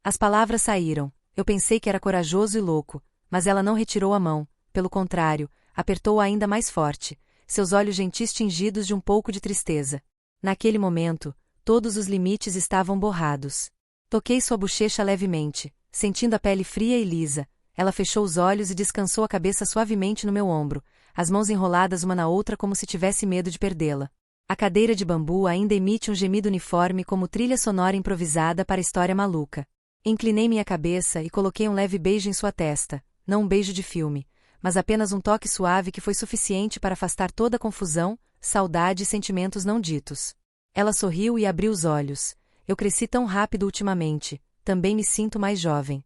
As palavras saíram, eu pensei que era corajoso e louco, mas ela não retirou a mão, pelo contrário, apertou-a ainda mais forte, seus olhos gentis tingidos de um pouco de tristeza. Naquele momento, todos os limites estavam borrados. Toquei sua bochecha levemente, sentindo a pele fria e lisa. Ela fechou os olhos e descansou a cabeça suavemente no meu ombro, as mãos enroladas uma na outra como se tivesse medo de perdê-la. A cadeira de bambu ainda emite um gemido uniforme como trilha sonora improvisada para a história maluca. Inclinei minha cabeça e coloquei um leve beijo em sua testa, não um beijo de filme, mas apenas um toque suave que foi suficiente para afastar toda a confusão, saudade e sentimentos não ditos. Ela sorriu e abriu os olhos. Eu cresci tão rápido ultimamente, também me sinto mais jovem.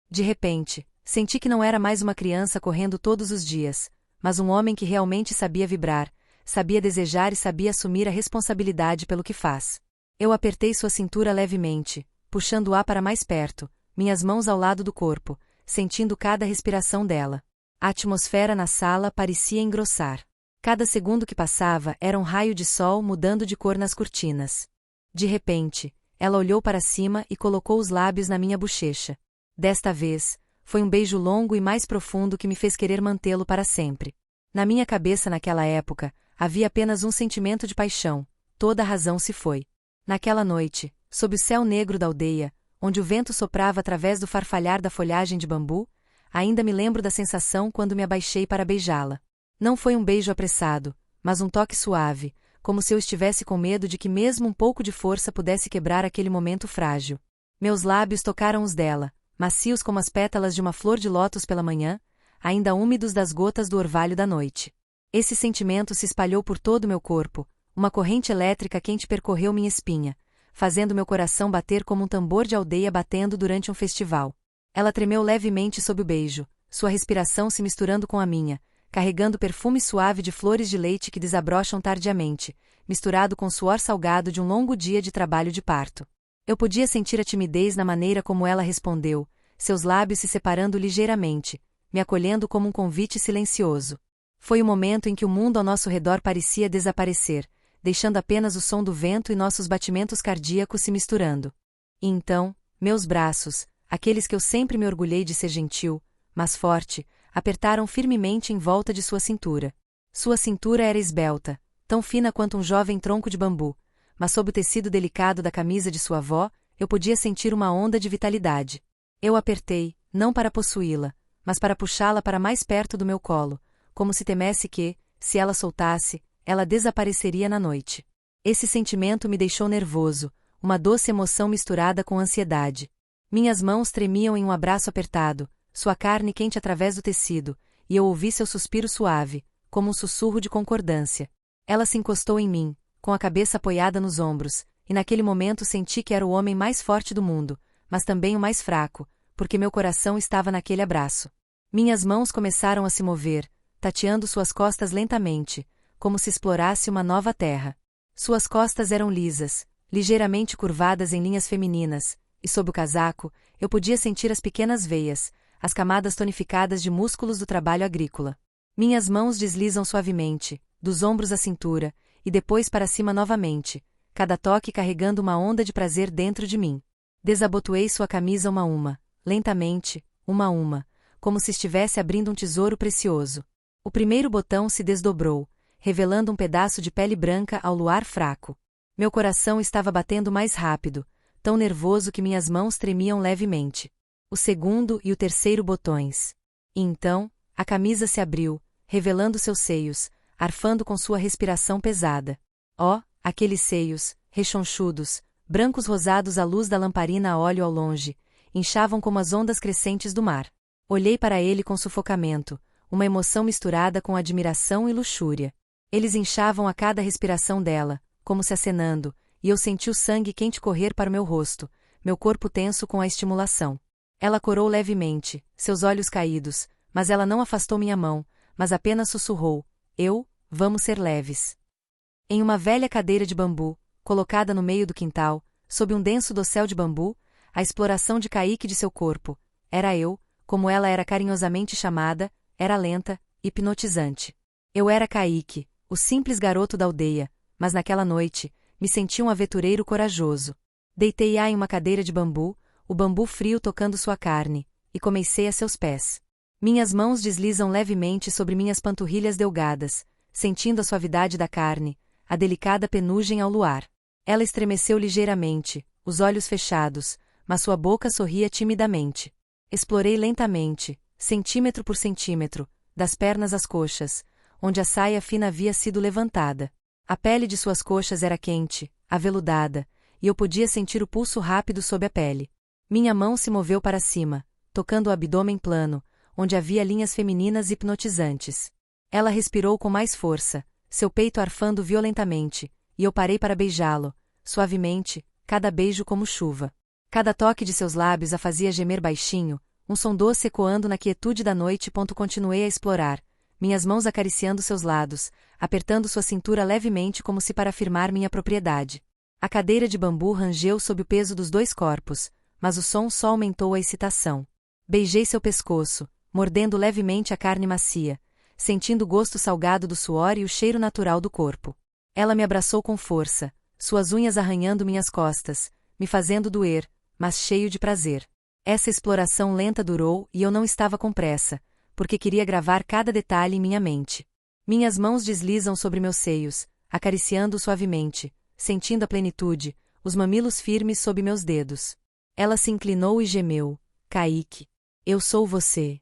De repente, senti que não era mais uma criança correndo todos os dias, mas um homem que realmente sabia vibrar, sabia desejar e sabia assumir a responsabilidade pelo que faz. Eu apertei sua cintura levemente, puxando-a para mais perto, minhas mãos ao lado do corpo, sentindo cada respiração dela. A atmosfera na sala parecia engrossar. Cada segundo que passava era um raio de sol mudando de cor nas cortinas. De repente, ela olhou para cima e colocou os lábios na minha bochecha. Desta vez, foi um beijo longo e mais profundo que me fez querer mantê-lo para sempre. Na minha cabeça naquela época, havia apenas um sentimento de paixão, toda a razão se foi. Naquela noite, sob o céu negro da aldeia, onde o vento soprava através do farfalhar da folhagem de bambu, ainda me lembro da sensação quando me abaixei para beijá-la. Não foi um beijo apressado, mas um toque suave, como se eu estivesse com medo de que mesmo um pouco de força pudesse quebrar aquele momento frágil. Meus lábios tocaram os dela, macios como as pétalas de uma flor de lótus pela manhã, ainda úmidos das gotas do orvalho da noite. Esse sentimento se espalhou por todo o meu corpo, uma corrente elétrica quente percorreu minha espinha, fazendo meu coração bater como um tambor de aldeia batendo durante um festival. Ela tremeu levemente sob o beijo, sua respiração se misturando com a minha, carregando perfume suave de flores de leite que desabrocham tardiamente, misturado com o suor salgado de um longo dia de trabalho de parto. Eu podia sentir a timidez na maneira como ela respondeu, seus lábios se separando ligeiramente, me acolhendo como um convite silencioso. Foi o momento em que o mundo ao nosso redor parecia desaparecer, deixando apenas o som do vento e nossos batimentos cardíacos se misturando. E então, meus braços, aqueles que eu sempre me orgulhei de ser gentil, mas forte, apertaram firmemente em volta de sua cintura. Sua cintura era esbelta, tão fina quanto um jovem tronco de bambu, mas sob o tecido delicado da camisa de sua avó, eu podia sentir uma onda de vitalidade. Eu apertei, não para possuí-la, mas para puxá-la para mais perto do meu colo, como se temesse que, se ela soltasse, ela desapareceria na noite. Esse sentimento me deixou nervoso, uma doce emoção misturada com ansiedade. Minhas mãos tremiam em um abraço apertado, sua carne quente através do tecido, e eu ouvi seu suspiro suave, como um sussurro de concordância. Ela se encostou em mim, com a cabeça apoiada nos ombros, e naquele momento senti que era o homem mais forte do mundo, mas também o mais fraco, porque meu coração estava naquele abraço. Minhas mãos começaram a se mover, tateando suas costas lentamente, como se explorasse uma nova terra. Suas costas eram lisas, ligeiramente curvadas em linhas femininas, e sob o casaco, eu podia sentir as pequenas veias, as camadas tonificadas de músculos do trabalho agrícola. Minhas mãos deslizam suavemente, dos ombros à cintura, e depois para cima novamente, cada toque carregando uma onda de prazer dentro de mim. Desabotoei sua camisa uma a uma, lentamente, uma a uma, como se estivesse abrindo um tesouro precioso. O primeiro botão se desdobrou, revelando um pedaço de pele branca ao luar fraco. Meu coração estava batendo mais rápido, tão nervoso que minhas mãos tremiam levemente. O segundo e o terceiro botões. E então, a camisa se abriu, revelando seus seios, arfando com sua respiração pesada. Oh, aqueles seios, rechonchudos, brancos rosados à luz da lamparina a óleo ao longe, inchavam como as ondas crescentes do mar. Olhei para ele com sufocamento, uma emoção misturada com admiração e luxúria. Eles inchavam a cada respiração dela, como se acenando, e eu senti o sangue quente correr para o meu rosto, meu corpo tenso com a estimulação. Ela corou levemente, seus olhos caídos, mas ela não afastou minha mão, mas apenas sussurrou, vamos ser leves. Em uma velha cadeira de bambu, colocada no meio do quintal, sob um denso dossel de bambu, a exploração de Caíque de seu corpo, era eu, como ela era carinhosamente chamada, era lenta, hipnotizante. Eu era Caíque, o simples garoto da aldeia, mas naquela noite, me senti um aventureiro corajoso. Deitei-a em uma cadeira de bambu, o bambu frio tocando sua carne, e comecei a seus pés. Minhas mãos deslizam levemente sobre minhas panturrilhas delgadas, sentindo a suavidade da carne, a delicada penugem ao luar. Ela estremeceu ligeiramente, os olhos fechados, mas sua boca sorria timidamente. Explorei lentamente, centímetro por centímetro, das pernas às coxas, onde a saia fina havia sido levantada. A pele de suas coxas era quente, aveludada, e eu podia sentir o pulso rápido sob a pele. Minha mão se moveu para cima, tocando o abdômen plano, onde havia linhas femininas hipnotizantes. Ela respirou com mais força, seu peito arfando violentamente, e eu parei para beijá-lo, suavemente, cada beijo como chuva. Cada toque de seus lábios a fazia gemer baixinho, um som doce ecoando na quietude da noite. Continuei a explorar, minhas mãos acariciando seus lados, apertando sua cintura levemente como se para afirmar minha propriedade. A cadeira de bambu rangeu sob o peso dos dois corpos, mas o som só aumentou a excitação. Beijei seu pescoço, mordendo levemente a carne macia, sentindo o gosto salgado do suor e o cheiro natural do corpo. Ela me abraçou com força, suas unhas arranhando minhas costas, me fazendo doer, mas cheio de prazer. Essa exploração lenta durou e eu não estava com pressa, porque queria gravar cada detalhe em minha mente. Minhas mãos deslizam sobre meus seios, acariciando suavemente, sentindo a plenitude, os mamilos firmes sob meus dedos. Ela se inclinou e gemeu: Kaique, eu sou você.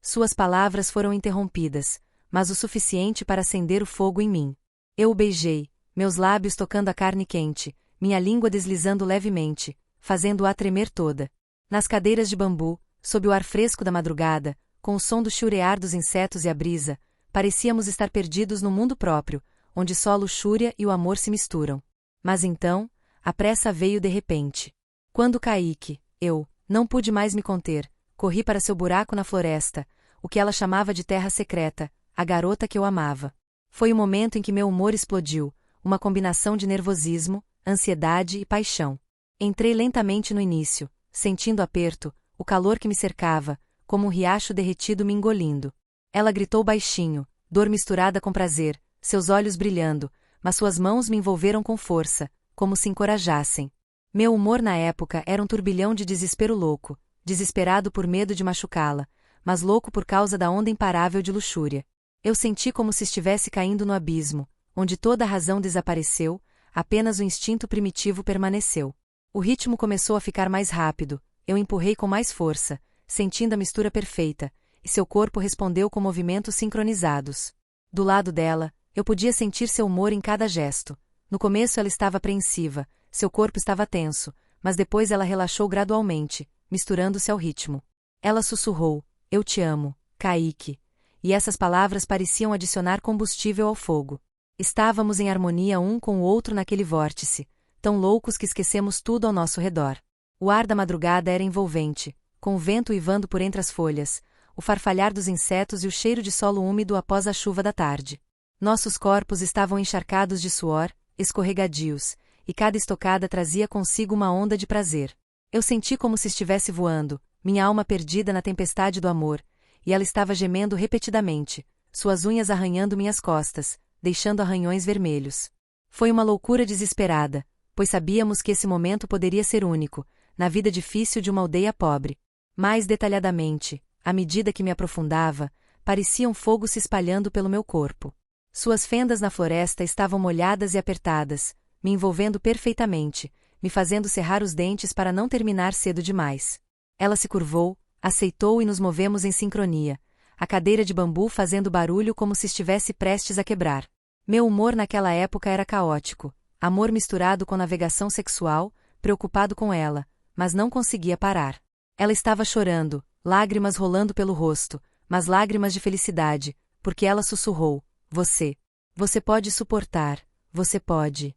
Suas palavras foram interrompidas, mas o suficiente para acender o fogo em mim. Eu o beijei, meus lábios tocando a carne quente, minha língua deslizando levemente, fazendo-a tremer toda. Nas cadeiras de bambu, sob o ar fresco da madrugada, com o som do churear dos insetos e a brisa, parecíamos estar perdidos no mundo próprio, onde só a luxúria e o amor se misturam. Mas então, a pressa veio de repente. Quando Kaique, eu, não pude mais me conter, corri para seu buraco na floresta, o que ela chamava de terra secreta, a garota que eu amava. Foi o momento em que meu humor explodiu, uma combinação de nervosismo, ansiedade e paixão. Entrei lentamente no início, sentindo aperto, o calor que me cercava, como um riacho derretido me engolindo. Ela gritou baixinho, dor misturada com prazer, seus olhos brilhando, mas suas mãos me envolveram com força, como se encorajassem. Meu humor na época era um turbilhão de desespero louco, desesperado por medo de machucá-la, mas louco por causa da onda imparável de luxúria. Eu senti como se estivesse caindo no abismo, onde toda a razão desapareceu, apenas o instinto primitivo permaneceu. O ritmo começou a ficar mais rápido, eu empurrei com mais força, sentindo a mistura perfeita, e seu corpo respondeu com movimentos sincronizados. Do lado dela, eu podia sentir seu humor em cada gesto. No começo ela estava apreensiva, seu corpo estava tenso, mas depois ela relaxou gradualmente, misturando-se ao ritmo. Ela sussurrou: Eu te amo, Kaique. E essas palavras pareciam adicionar combustível ao fogo. Estávamos em harmonia um com o outro naquele vórtice, tão loucos que esquecemos tudo ao nosso redor. O ar da madrugada era envolvente, com o vento uivando por entre as folhas, o farfalhar dos insetos e o cheiro de solo úmido após a chuva da tarde. Nossos corpos estavam encharcados de suor, escorregadios, e cada estocada trazia consigo uma onda de prazer. Eu senti como se estivesse voando, minha alma perdida na tempestade do amor, e ela estava gemendo repetidamente, suas unhas arranhando minhas costas, deixando arranhões vermelhos. Foi uma loucura desesperada, pois sabíamos que esse momento poderia ser único, na vida difícil de uma aldeia pobre. Mais detalhadamente, à medida que me aprofundava, parecia um fogo se espalhando pelo meu corpo. Suas fendas na floresta estavam molhadas e apertadas, me envolvendo perfeitamente, me fazendo cerrar os dentes para não terminar cedo demais. Ela se curvou, aceitou e nos movemos em sincronia, a cadeira de bambu fazendo barulho como se estivesse prestes a quebrar. Meu humor naquela época era caótico, amor misturado com navegação sexual, preocupado com ela, mas não conseguia parar. Ela estava chorando, lágrimas rolando pelo rosto, mas lágrimas de felicidade, porque ela sussurrou: Você pode suportar, você pode.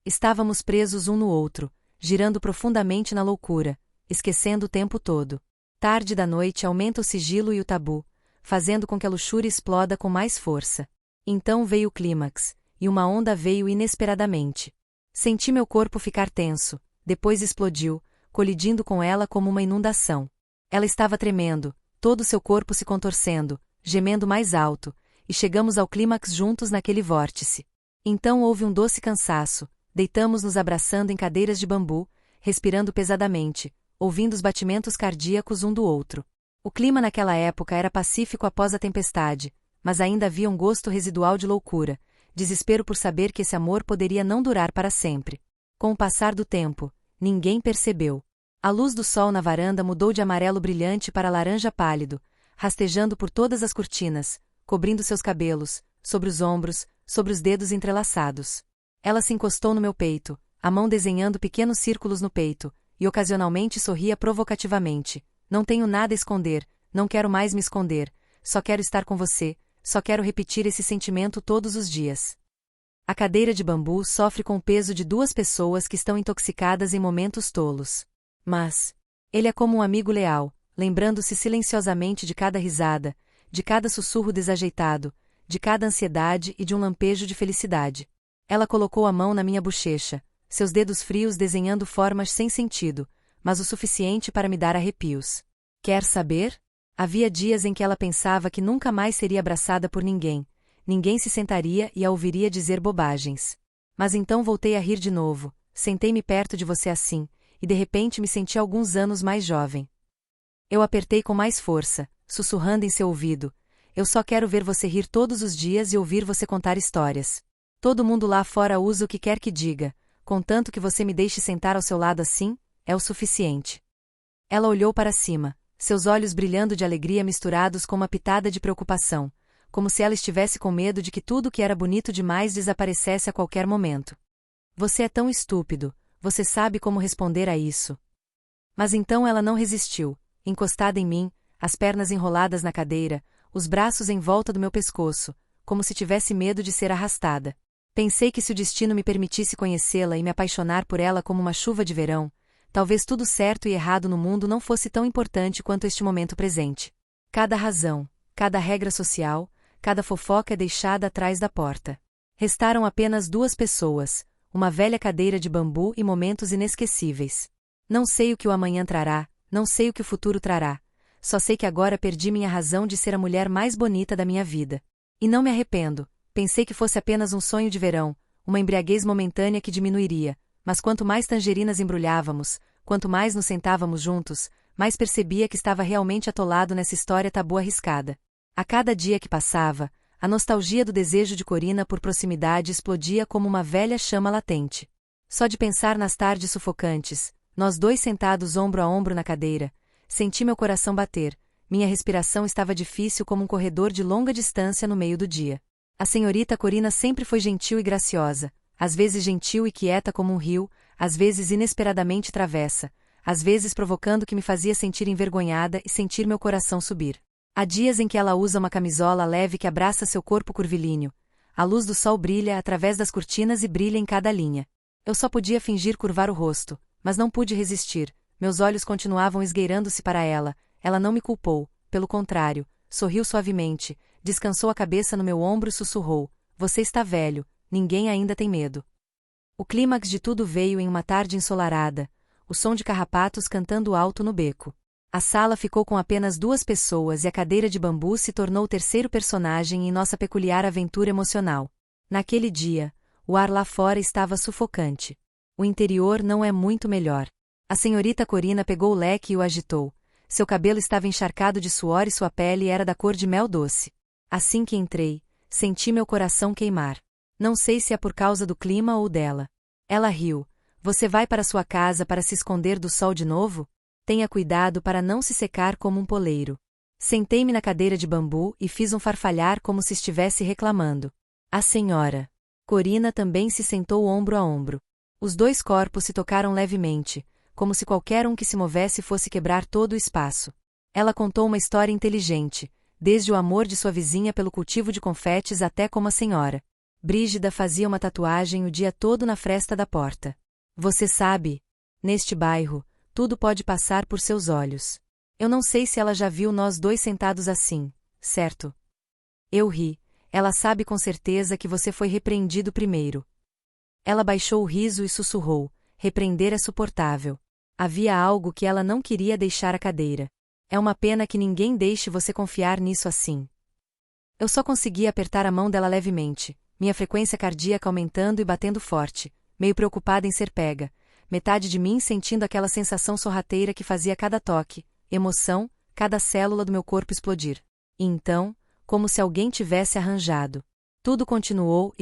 Estávamos presos um no outro, girando profundamente na loucura, esquecendo o tempo todo. Tarde da noite aumenta o sigilo e o tabu, fazendo com que a luxúria exploda com mais força. Então veio o clímax, e uma onda veio inesperadamente. Senti meu corpo ficar tenso, depois explodiu, colidindo com ela como uma inundação. Ela estava tremendo, todo seu corpo se contorcendo, gemendo mais alto, e chegamos ao clímax juntos naquele vórtice. Então houve um doce cansaço, deitamos nos abraçando em cadeiras de bambu, respirando pesadamente, ouvindo os batimentos cardíacos um do outro. O clima naquela época era pacífico após a tempestade, mas ainda havia um gosto residual de loucura, desespero por saber que esse amor poderia não durar para sempre. Com o passar do tempo, ninguém percebeu. A luz do sol na varanda mudou de amarelo brilhante para laranja pálido, rastejando por todas as cortinas, cobrindo seus cabelos, sobre os ombros, sobre os dedos entrelaçados. Ela se encostou no meu peito, a mão desenhando pequenos círculos no peito, e ocasionalmente sorria provocativamente. Não tenho nada a esconder, não quero mais me esconder, só quero estar com você, só quero repetir esse sentimento todos os dias. A cadeira de bambu sofre com o peso de duas pessoas que estão intoxicadas em momentos tolos. Mas ele é como um amigo leal, lembrando-se silenciosamente de cada risada, de cada sussurro desajeitado, de cada ansiedade e de um lampejo de felicidade. Ela colocou a mão na minha bochecha, seus dedos frios desenhando formas sem sentido, mas o suficiente para me dar arrepios. Quer saber? Havia dias em que ela pensava que nunca mais seria abraçada por ninguém. Ninguém se sentaria e a ouviria dizer bobagens. Mas então voltei a rir de novo, sentei-me perto de você assim, e de repente me senti alguns anos mais jovem. Eu apertei com mais força, sussurrando em seu ouvido: eu só quero ver você rir todos os dias e ouvir você contar histórias. Todo mundo lá fora usa o que quer que diga, contanto que você me deixe sentar ao seu lado assim, é o suficiente. Ela olhou para cima, seus olhos brilhando de alegria misturados com uma pitada de preocupação, como se ela estivesse com medo de que tudo que era bonito demais desaparecesse a qualquer momento. Você é tão estúpido, você sabe como responder a isso. Mas então ela não resistiu, encostada em mim, as pernas enroladas na cadeira, os braços em volta do meu pescoço, como se tivesse medo de ser arrastada. Pensei que se o destino me permitisse conhecê-la e me apaixonar por ela como uma chuva de verão, talvez tudo certo e errado no mundo não fosse tão importante quanto este momento presente. Cada razão, cada regra social, cada fofoca é deixada atrás da porta. Restaram apenas duas pessoas, uma velha cadeira de bambu e momentos inesquecíveis. Não sei o que o amanhã trará, não sei o que o futuro trará. Só sei que agora perdi minha razão de ser a mulher mais bonita da minha vida. E não me arrependo, pensei que fosse apenas um sonho de verão, uma embriaguez momentânea que diminuiria, mas quanto mais tangerinas embrulhávamos, quanto mais nos sentávamos juntos, mais percebia que estava realmente atolado nessa história tabu arriscada. A cada dia que passava, a nostalgia do desejo de Corina por proximidade explodia como uma velha chama latente. Só de pensar nas tardes sufocantes, nós dois sentados ombro a ombro na cadeira, senti meu coração bater, minha respiração estava difícil como um corredor de longa distância no meio do dia. A senhorita Corina sempre foi gentil e graciosa, às vezes gentil e quieta como um rio, às vezes inesperadamente travessa, às vezes provocando que me fazia sentir envergonhada e sentir meu coração subir. Há dias em que ela usa uma camisola leve que abraça seu corpo curvilíneo. A luz do sol brilha através das cortinas e brilha em cada linha. Eu só podia fingir curvar o rosto, mas não pude resistir. Meus olhos continuavam esgueirando-se para ela. Ela não me culpou, pelo contrário, sorriu suavemente, descansou a cabeça no meu ombro e sussurrou: você está velho, ninguém ainda tem medo. O clímax de tudo veio em uma tarde ensolarada, o som de carrapatos cantando alto no beco. A sala ficou com apenas duas pessoas e a cadeira de bambu se tornou o terceiro personagem em nossa peculiar aventura emocional. Naquele dia, o ar lá fora estava sufocante. O interior não é muito melhor. A senhorita Corina pegou o leque e o agitou. Seu cabelo estava encharcado de suor e sua pele era da cor de mel doce. Assim que entrei, senti meu coração queimar. Não sei se é por causa do clima ou dela. Ela riu. Você vai para sua casa para se esconder do sol de novo? Tenha cuidado para não se secar como um poleiro. Sentei-me na cadeira de bambu e fiz um farfalhar como se estivesse reclamando. A senhora Corina também se sentou ombro a ombro. Os dois corpos se tocaram levemente, como se qualquer um que se movesse fosse quebrar todo o espaço. Ela contou uma história inteligente, desde o amor de sua vizinha pelo cultivo de confetes até como a senhora Brígida fazia uma tatuagem o dia todo na fresta da porta. Você sabe, neste bairro, tudo pode passar por seus olhos. Eu não sei se ela já viu nós dois sentados assim, certo? Eu ri. Ela sabe com certeza que você foi repreendido primeiro. Ela baixou o riso e sussurrou: repreender é suportável. Havia algo que ela não queria deixar a cadeira. É uma pena que ninguém deixe você confiar nisso assim. Eu só consegui apertar a mão dela levemente, minha frequência cardíaca aumentando e batendo forte, meio preocupada em ser pega. Metade de mim sentindo aquela sensação sorrateira que fazia cada toque, emoção, cada célula do meu corpo explodir. E então, como se alguém tivesse arranjado. Tudo continuou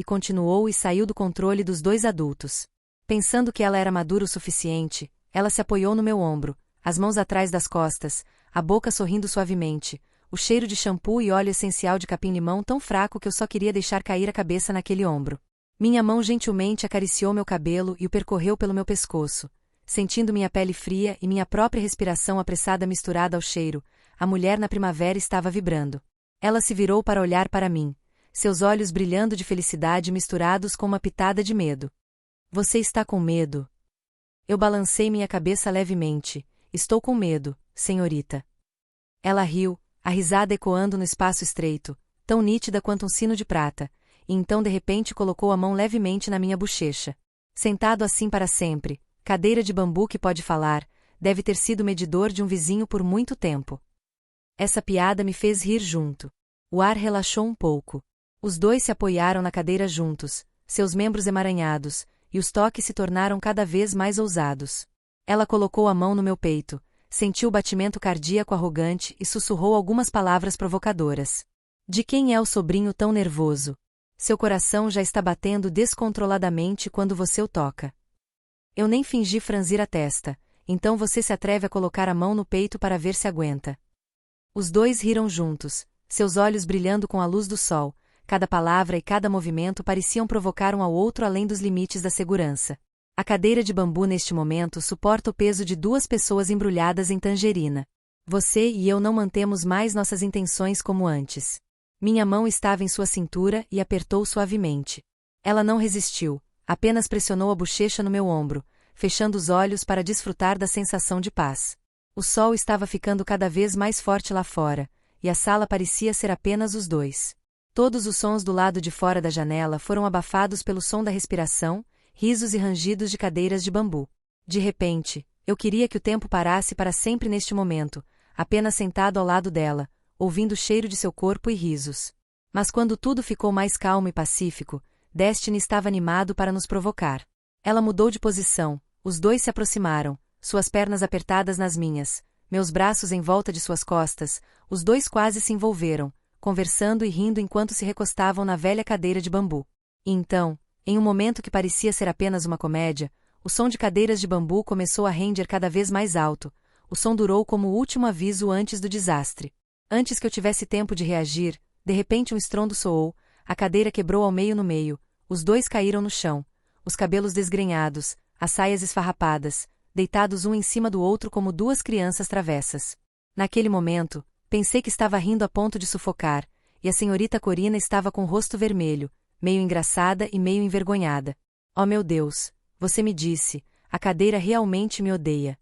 e saiu do controle dos dois adultos. Pensando que ela era madura o suficiente, ela se apoiou no meu ombro, as mãos atrás das costas, a boca sorrindo suavemente, o cheiro de shampoo e óleo essencial de capim-limão tão fraco que eu só queria deixar cair a cabeça naquele ombro. Minha mão gentilmente acariciou meu cabelo e o percorreu pelo meu pescoço. Sentindo minha pele fria e minha própria respiração apressada misturada ao cheiro, a mulher na primavera estava vibrando. Ela se virou para olhar para mim. seus olhos brilhando de felicidade misturados com uma pitada de medo. Você está com medo? Eu balancei minha cabeça levemente. Estou com medo, senhorita. Ela riu, a risada ecoando no espaço estreito, tão nítida quanto um sino de prata, e então de repente colocou a mão levemente na minha bochecha. Sentado assim para sempre, cadeira de bambu que pode falar, deve ter sido medidor de um vizinho por muito tempo. Essa piada me fez rir junto. O ar relaxou um pouco. Os dois se apoiaram na cadeira juntos, seus membros emaranhados, e os toques se tornaram cada vez mais ousados. Ela colocou a mão no meu peito, sentiu o batimento cardíaco arrogante e sussurrou algumas palavras provocadoras. De quem é o sobrinho tão nervoso? Seu coração já está batendo descontroladamente quando você o toca. Eu nem fingi franzir a testa, então você se atreve a colocar a mão no peito para ver se aguenta. Os dois riram juntos, seus olhos brilhando com a luz do sol, cada palavra e cada movimento pareciam provocar um ao outro além dos limites da segurança. A cadeira de bambu neste momento suporta o peso de 2 pessoas embrulhadas em tangerina. Você e eu não mantemos mais nossas intenções como antes. Minha mão estava em sua cintura e apertou suavemente. Ela não resistiu, apenas pressionou a bochecha no meu ombro, fechando os olhos para desfrutar da sensação de paz. O sol estava ficando cada vez mais forte lá fora, e a sala parecia ser apenas os dois. Todos os sons do lado de fora da janela foram abafados pelo som da respiração, risos e rangidos de cadeiras de bambu. De repente, eu queria que o tempo parasse para sempre neste momento, apenas sentado ao lado dela, ouvindo o cheiro de seu corpo e risos. Mas quando tudo ficou mais calmo e pacífico, Destiny estava animado para nos provocar. Ela mudou de posição, os dois se aproximaram, suas pernas apertadas nas minhas, meus braços em volta de suas costas, os dois quase se envolveram, conversando e rindo enquanto se recostavam na velha cadeira de bambu. E então, em um momento que parecia ser apenas uma comédia, o som de cadeiras de bambu começou a render cada vez mais alto. O som durou como o último aviso antes do desastre. Antes que eu tivesse tempo de reagir, de repente um estrondo soou, a cadeira quebrou ao meio no meio, os dois caíram no chão, os cabelos desgrenhados, as saias esfarrapadas, deitados um em cima do outro como 2 crianças travessas. Naquele momento, pensei que estava rindo a ponto de sufocar, e a senhorita Corina estava com o rosto vermelho, meio engraçada e meio envergonhada. Oh meu Deus, você me disse, a cadeira realmente me odeia.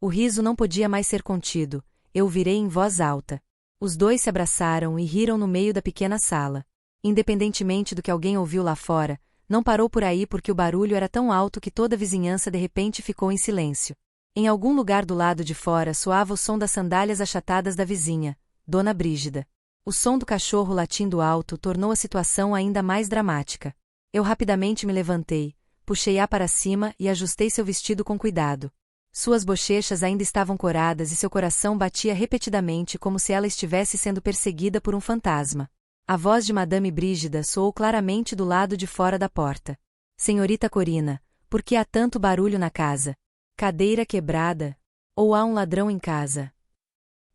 O riso não podia mais ser contido, eu virei em voz alta. Os dois se abraçaram e riram no meio da pequena sala. Independentemente do que alguém ouviu lá fora, não parou por aí porque o barulho era tão alto que toda a vizinhança de repente ficou em silêncio. Em algum lugar do lado de fora soava o som das sandálias achatadas da vizinha, Dona Brígida. O som do cachorro latindo alto tornou a situação ainda mais dramática. Eu rapidamente me levantei, puxei-a para cima e ajustei seu vestido com cuidado. Suas bochechas ainda estavam coradas e seu coração batia repetidamente como se ela estivesse sendo perseguida por um fantasma. A voz de Madame Brígida soou claramente do lado de fora da porta. Senhorita Corina, por que há tanto barulho na casa? Cadeira quebrada? Ou há um ladrão em casa?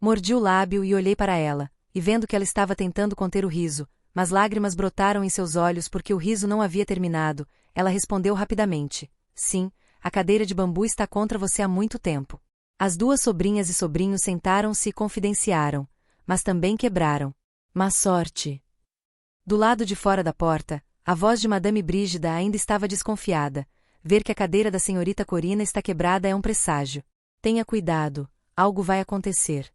Mordi o lábio e olhei para ela, e vendo que ela estava tentando conter o riso, mas lágrimas brotaram em seus olhos porque o riso não havia terminado, ela respondeu rapidamente: sim, a cadeira de bambu está contra você há muito tempo. As 2 sobrinhas e sobrinhos sentaram-se e confidenciaram, mas também quebraram. Má sorte. Do lado de fora da porta, a voz de Madame Brígida ainda estava desconfiada. Ver que a cadeira da senhorita Corina está quebrada é um presságio. Tenha cuidado, algo vai acontecer.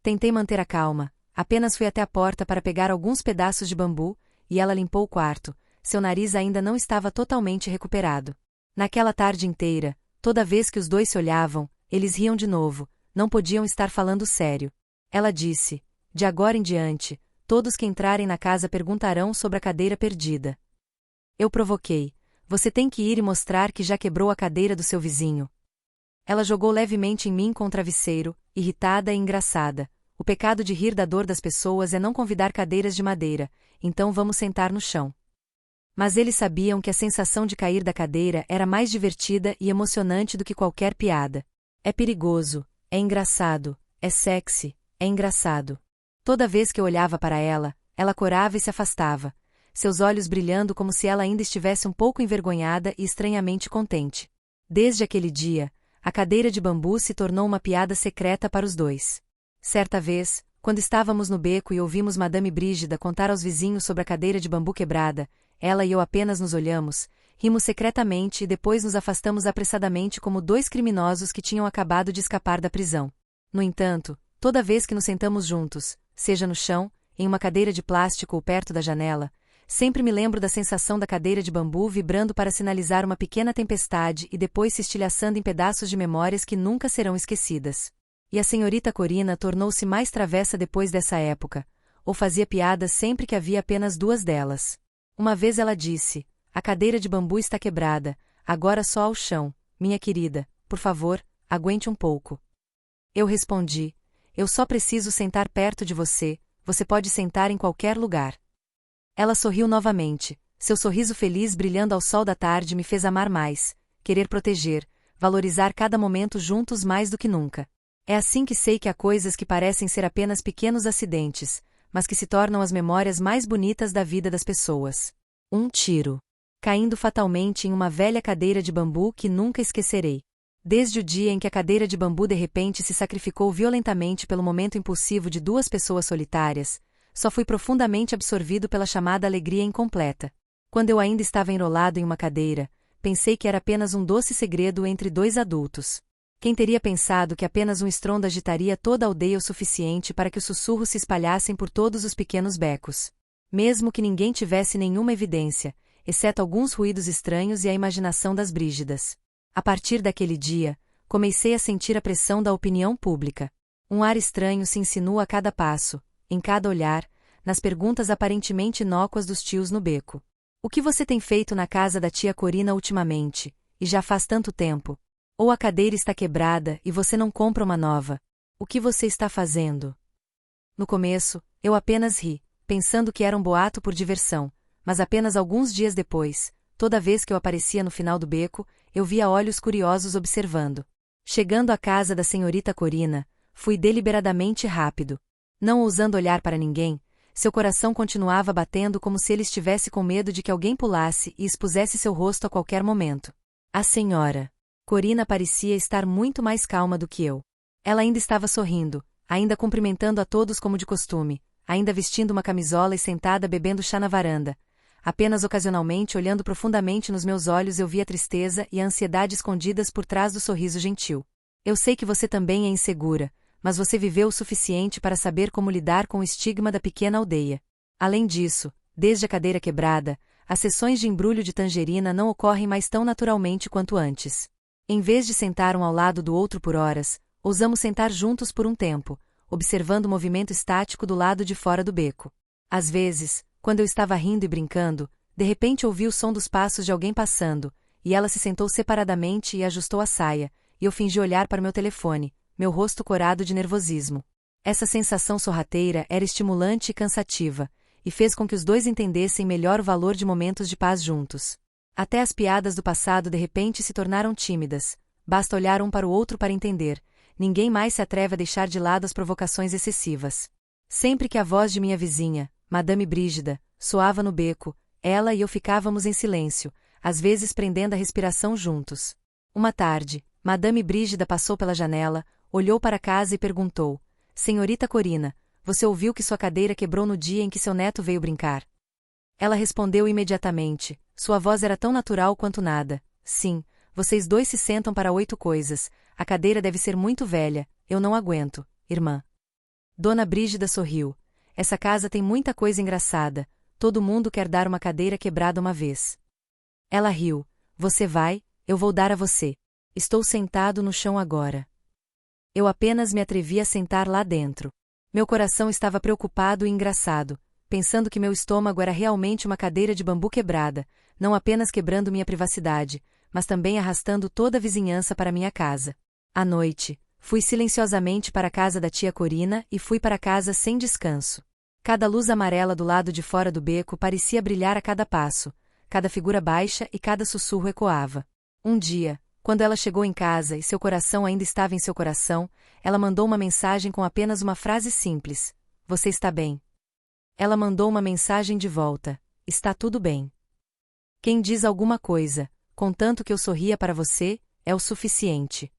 Tentei manter a calma, apenas fui até a porta para pegar alguns pedaços de bambu, e ela limpou o quarto, seu nariz ainda não estava totalmente recuperado. Naquela tarde inteira, toda vez que os dois se olhavam, eles riam de novo, não podiam estar falando sério. Ela disse: de agora em diante, todos que entrarem na casa perguntarão sobre a cadeira perdida. Eu provoquei: você tem que ir e mostrar que já quebrou a cadeira do seu vizinho. Ela jogou levemente em mim com o travesseiro, irritada e engraçada. O pecado de rir da dor das pessoas é não convidar cadeiras de madeira, então vamos sentar no chão. Mas eles sabiam que a sensação de cair da cadeira era mais divertida e emocionante do que qualquer piada. É perigoso, é engraçado, é sexy, é engraçado. Toda vez que eu olhava para ela, ela corava e se afastava, seus olhos brilhando como se ela ainda estivesse um pouco envergonhada e estranhamente contente. Desde aquele dia, a cadeira de bambu se tornou uma piada secreta para os dois. Certa vez, Quando estávamos no beco e ouvimos Madame Brígida contar aos vizinhos sobre a cadeira de bambu quebrada, ela e eu apenas nos olhamos, rimos secretamente e depois nos afastamos apressadamente como dois criminosos que tinham acabado de escapar da prisão. No entanto, toda vez que nos sentamos juntos, seja no chão, em uma cadeira de plástico ou perto da janela, sempre me lembro da sensação da cadeira de bambu vibrando para sinalizar uma pequena tempestade e depois se estilhaçando em pedaços de memórias que nunca serão esquecidas. E a senhorita Corina tornou-se mais travessa depois dessa época, ou fazia piadas sempre que havia apenas duas delas. Uma vez ela disse: "A cadeira de bambu está quebrada, agora só ao chão, minha querida, por favor, aguente um pouco." Eu respondi: "Eu só preciso sentar perto de você, você pode sentar em qualquer lugar." Ela sorriu novamente, seu sorriso feliz brilhando ao sol da tarde me fez amar mais, querer proteger, valorizar cada momento juntos mais do que nunca. É assim que sei que há coisas que parecem ser apenas pequenos acidentes, mas que se tornam as memórias mais bonitas da vida das pessoas. Um tiro. Caindo fatalmente em uma velha cadeira de bambu que nunca esquecerei. Desde o dia em que a cadeira de bambu de repente se sacrificou violentamente pelo momento impulsivo de duas pessoas solitárias, só fui profundamente absorvido pela chamada alegria incompleta. Quando eu ainda estava enrolado em uma cadeira, pensei que era apenas um doce segredo entre dois adultos. Quem teria pensado que apenas um estrondo agitaria toda a aldeia o suficiente para que os sussurros se espalhassem por todos os pequenos becos? Mesmo que ninguém tivesse nenhuma evidência, exceto alguns ruídos estranhos e a imaginação das Brígidas. A partir daquele dia, comecei a sentir a pressão da opinião pública. Um ar estranho se insinua a cada passo, em cada olhar, nas perguntas aparentemente inócuas dos tios no beco. "O que você tem feito na casa da tia Corina ultimamente, e já faz tanto tempo? Ou a cadeira está quebrada e você não compra uma nova? O que você está fazendo?" No começo, eu apenas ri, pensando que era um boato por diversão, mas apenas alguns dias depois, toda vez que eu aparecia no final do beco, eu via olhos curiosos observando. Chegando à casa da senhorita Corina, fui deliberadamente rápido. Não ousando olhar para ninguém, seu coração continuava batendo como se ele estivesse com medo de que alguém pulasse e expusesse seu rosto a qualquer momento. A senhora Corina parecia estar muito mais calma do que eu. Ela ainda estava sorrindo, ainda cumprimentando a todos como de costume, ainda vestindo uma camisola e sentada bebendo chá na varanda. Apenas ocasionalmente olhando profundamente nos meus olhos eu via a tristeza e a ansiedade escondidas por trás do sorriso gentil. "Eu sei que você também é insegura, mas você viveu o suficiente para saber como lidar com o estigma da pequena aldeia. Além disso, desde a cadeira quebrada, as sessões de embrulho de tangerina não ocorrem mais tão naturalmente quanto antes. Em vez de sentar um ao lado do outro por horas, ousamos sentar juntos por um tempo, observando o movimento estático do lado de fora do beco. Às vezes, quando eu estava rindo e brincando, de repente ouvi o som dos passos de alguém passando, e ela se sentou separadamente e ajustou a saia, e eu fingi olhar para meu telefone, meu rosto corado de nervosismo. Essa sensação sorrateira era estimulante e cansativa, e fez com que os dois entendessem melhor o valor de momentos de paz juntos. Até as piadas do passado de repente se tornaram tímidas, basta olhar um para o outro para entender, ninguém mais se atreve a deixar de lado as provocações excessivas. Sempre que a voz de minha vizinha, Madame Brígida, soava no beco, ela e eu ficávamos em silêncio, às vezes prendendo a respiração juntos. Uma tarde, Madame Brígida passou pela janela, olhou para a casa e perguntou: "Senhorita Corina, você ouviu que sua cadeira quebrou no dia em que seu neto veio brincar?" Ela respondeu imediatamente, sua voz era tão natural quanto nada: "Sim, vocês dois se sentam para 8 coisas, a cadeira deve ser muito velha, eu não aguento, irmã." Dona Brígida sorriu. "Essa casa tem muita coisa engraçada, todo mundo quer dar uma cadeira quebrada uma vez." Ela riu. "Você vai, eu vou dar a você. Estou sentado no chão agora." Eu apenas me atrevi a sentar lá dentro. Meu coração estava preocupado e engraçado, pensando que meu estômago era realmente uma cadeira de bambu quebrada, não apenas quebrando minha privacidade, mas também arrastando toda a vizinhança para minha casa. À noite, fui silenciosamente para a casa da tia Corina e fui para casa sem descanso. Cada luz amarela do lado de fora do beco parecia brilhar a cada passo, cada figura baixa e cada sussurro ecoava. Um dia, quando ela chegou em casa e seu coração ainda estava em seu coração, ela mandou uma mensagem com apenas uma frase simples: "Você está bem?" Ela mandou uma mensagem de volta: "Está tudo bem." Quem diz alguma coisa, contanto que eu sorria para você, é o suficiente.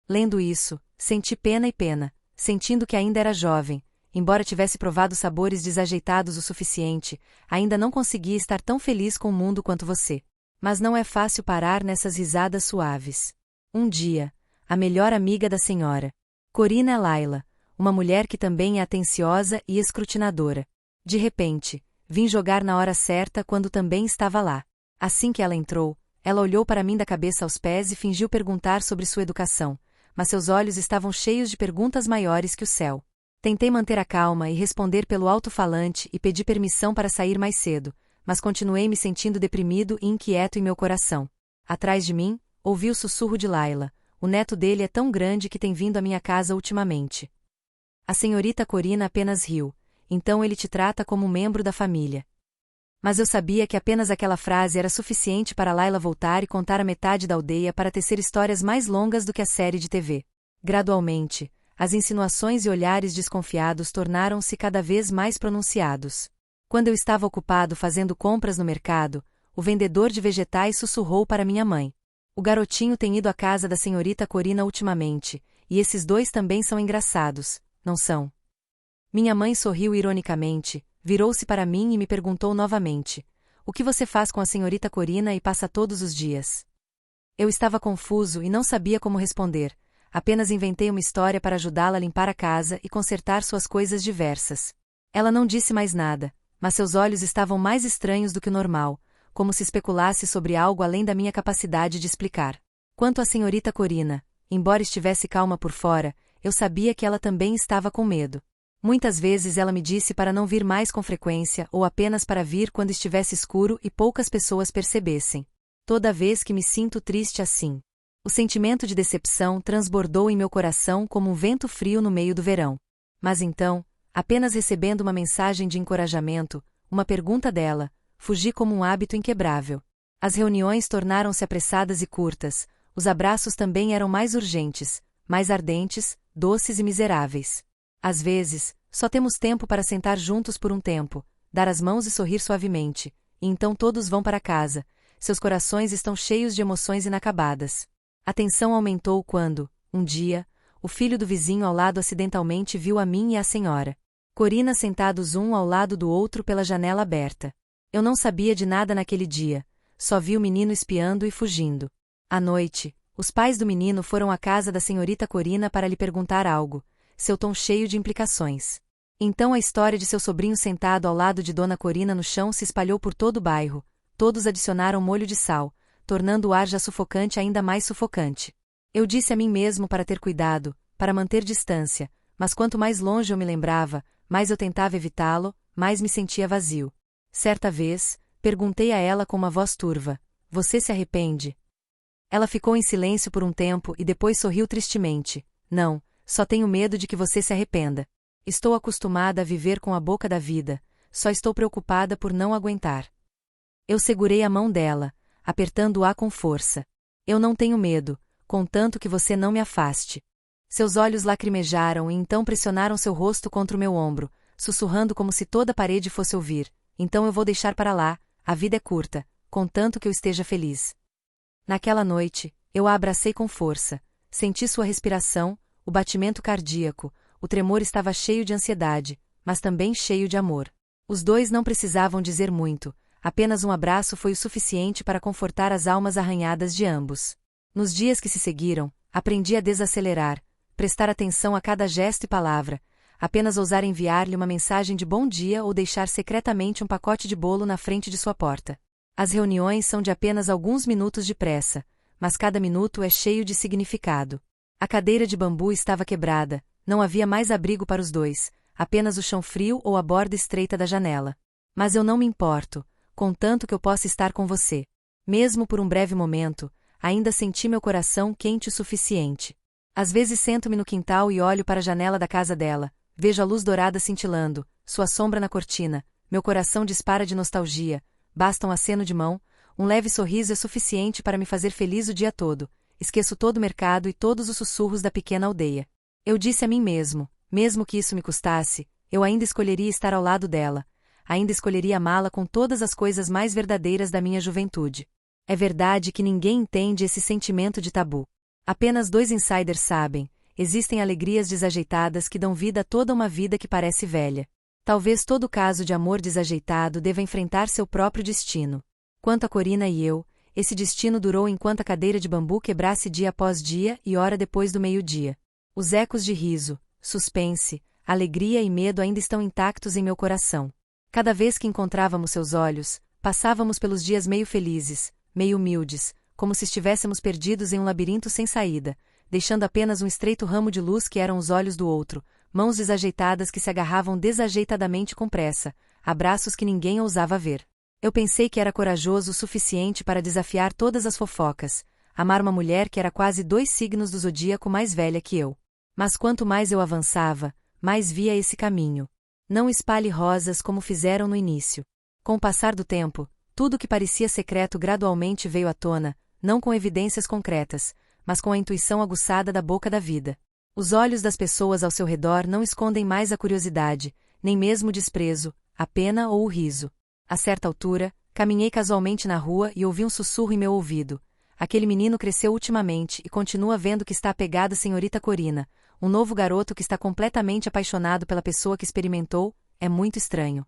Lendo isso, senti pena, sentindo que ainda era jovem, embora tivesse provado sabores desajeitados o suficiente, ainda não conseguia estar tão feliz com o mundo quanto você. Mas não é fácil parar nessas risadas suaves. Um dia, a melhor amiga da senhora Corina é Laila, uma mulher que também é atenciosa e escrutinadora. De repente, vim jogar na hora certa quando também estava lá. Assim que ela entrou, ela olhou para mim da cabeça aos pés e fingiu perguntar sobre sua educação, mas seus olhos estavam cheios de perguntas maiores que o céu. Tentei manter a calma e responder pelo alto-falante e pedi permissão para sair mais cedo, mas continuei me sentindo deprimido e inquieto em meu coração. Atrás de mim, ouvi o sussurro de Laila: o neto dele é tão grande que tem vindo à minha casa ultimamente. A senhorita Corina apenas riu: então ele te trata como um membro da família. Mas eu sabia que apenas aquela frase era suficiente para Laila voltar e contar a metade da aldeia para tecer histórias mais longas do que a série de TV. Gradualmente, as insinuações e olhares desconfiados tornaram-se cada vez mais pronunciados. Quando eu estava ocupado fazendo compras no mercado, o vendedor de vegetais sussurrou para minha mãe: o garotinho tem ido à casa da senhorita Corina ultimamente, e esses dois também são engraçados, não são? Minha mãe sorriu ironicamente, virou-se para mim e me perguntou novamente: o que você faz com a senhorita Corina e passa todos os dias? Eu estava confuso e não sabia como responder, apenas inventei uma história para ajudá-la a limpar a casa e consertar suas coisas diversas. Ela não disse mais nada, mas seus olhos estavam mais estranhos do que o normal, como se especulasse sobre algo além da minha capacidade de explicar. Quanto à senhorita Corina, embora estivesse calma por fora, eu sabia que ela também estava com medo. Muitas vezes ela me disse para não vir mais com frequência ou apenas para vir quando estivesse escuro e poucas pessoas percebessem. Toda vez que me sinto triste assim, o sentimento de decepção transbordou em meu coração como um vento frio no meio do verão. Mas então, apenas recebendo uma mensagem de encorajamento, uma pergunta dela, fugi como um hábito inquebrável. As reuniões tornaram-se apressadas e curtas, os abraços também eram mais urgentes, mais ardentes, doces e miseráveis. Às vezes, só temos tempo para sentar juntos por um tempo, dar as mãos e sorrir suavemente, e então todos vão para casa, seus corações estão cheios de emoções inacabadas. A tensão aumentou quando, um dia, o filho do vizinho ao lado acidentalmente viu a mim e a senhora Corina sentados um ao lado do outro pela janela aberta. Eu não sabia de nada naquele dia, só vi o menino espiando e fugindo. À noite, os pais do menino foram à casa da senhorita Corina para lhe perguntar algo, seu tom cheio de implicações. Então a história de seu sobrinho sentado ao lado de Dona Corina no chão se espalhou por todo o bairro, todos adicionaram molho de sal, tornando o ar já sufocante ainda mais sufocante. Eu disse a mim mesmo para ter cuidado, para manter distância, mas quanto mais longe eu me lembrava, mais eu tentava evitá-lo, mais me sentia vazio. Certa vez, perguntei a ela com uma voz turva: você se arrepende? Ela ficou em silêncio por um tempo e depois sorriu tristemente: não, só tenho medo de que você se arrependa. Estou acostumada a viver com a boca da vida, só estou preocupada por não aguentar. Eu segurei a mão dela, apertando-a com força. Eu não tenho medo, contanto que você não me afaste. Seus olhos lacrimejaram e então pressionaram seu rosto contra o meu ombro, sussurrando como se toda a parede fosse ouvir: então eu vou deixar para lá, a vida é curta, contanto que eu esteja feliz. Naquela noite, eu a abracei com força, senti sua respiração, o batimento cardíaco, o tremor estava cheio de ansiedade, mas também cheio de amor. Os dois não precisavam dizer muito, apenas um abraço foi o suficiente para confortar as almas arranhadas de ambos. Nos dias que se seguiram, aprendi a desacelerar, prestar atenção a cada gesto e palavra, apenas ousar enviar-lhe uma mensagem de bom dia ou deixar secretamente um pacote de bolo na frente de sua porta. As reuniões são de apenas alguns minutos de pressa, mas cada minuto é cheio de significado. A cadeira de bambu estava quebrada, não havia mais abrigo para os dois, apenas o chão frio ou a borda estreita da janela. Mas eu não me importo, contanto que eu possa estar com você. Mesmo por um breve momento, ainda senti meu coração quente o suficiente. Às vezes sento-me no quintal e olho para a janela da casa dela, vejo a luz dourada cintilando, sua sombra na cortina, meu coração dispara de nostalgia, basta um aceno de mão, um leve sorriso é suficiente para me fazer feliz o dia todo, esqueço todo o mercado e todos os sussurros da pequena aldeia. Eu disse a mim mesmo, mesmo que isso me custasse, eu ainda escolheria estar ao lado dela, ainda escolheria amá-la com todas as coisas mais verdadeiras da minha juventude. É verdade que ninguém entende esse sentimento de tabu. Apenas 2 insiders sabem, existem alegrias desajeitadas que dão vida a toda uma vida que parece velha. Talvez todo caso de amor desajeitado deva enfrentar seu próprio destino. Quanto a Corina e eu, esse destino durou enquanto a cadeira de bambu quebrasse dia após dia e hora depois do meio-dia. Os ecos de riso, suspense, alegria e medo ainda estão intactos em meu coração. Cada vez que encontrávamos seus olhos, passávamos pelos dias meio felizes, meio humildes, como se estivéssemos perdidos em um labirinto sem saída, deixando apenas um estreito ramo de luz que eram os olhos do outro, mãos desajeitadas que se agarravam desajeitadamente com pressa, abraços que ninguém ousava ver. Eu pensei que era corajoso o suficiente para desafiar todas as fofocas, amar uma mulher que era quase 2 signos do zodíaco mais velha que eu. Mas quanto mais eu avançava, mais via esse caminho. Não espalhe rosas como fizeram no início. Com o passar do tempo, tudo que parecia secreto gradualmente veio à tona, não com evidências concretas, mas com a intuição aguçada da boca da vida. Os olhos das pessoas ao seu redor não escondem mais a curiosidade, nem mesmo o desprezo, a pena ou o riso. A certa altura, caminhei casualmente na rua e ouvi um sussurro em meu ouvido. Aquele menino cresceu ultimamente e continua vendo que está apegado à senhorita Corina, um novo garoto que está completamente apaixonado pela pessoa que experimentou, é muito estranho.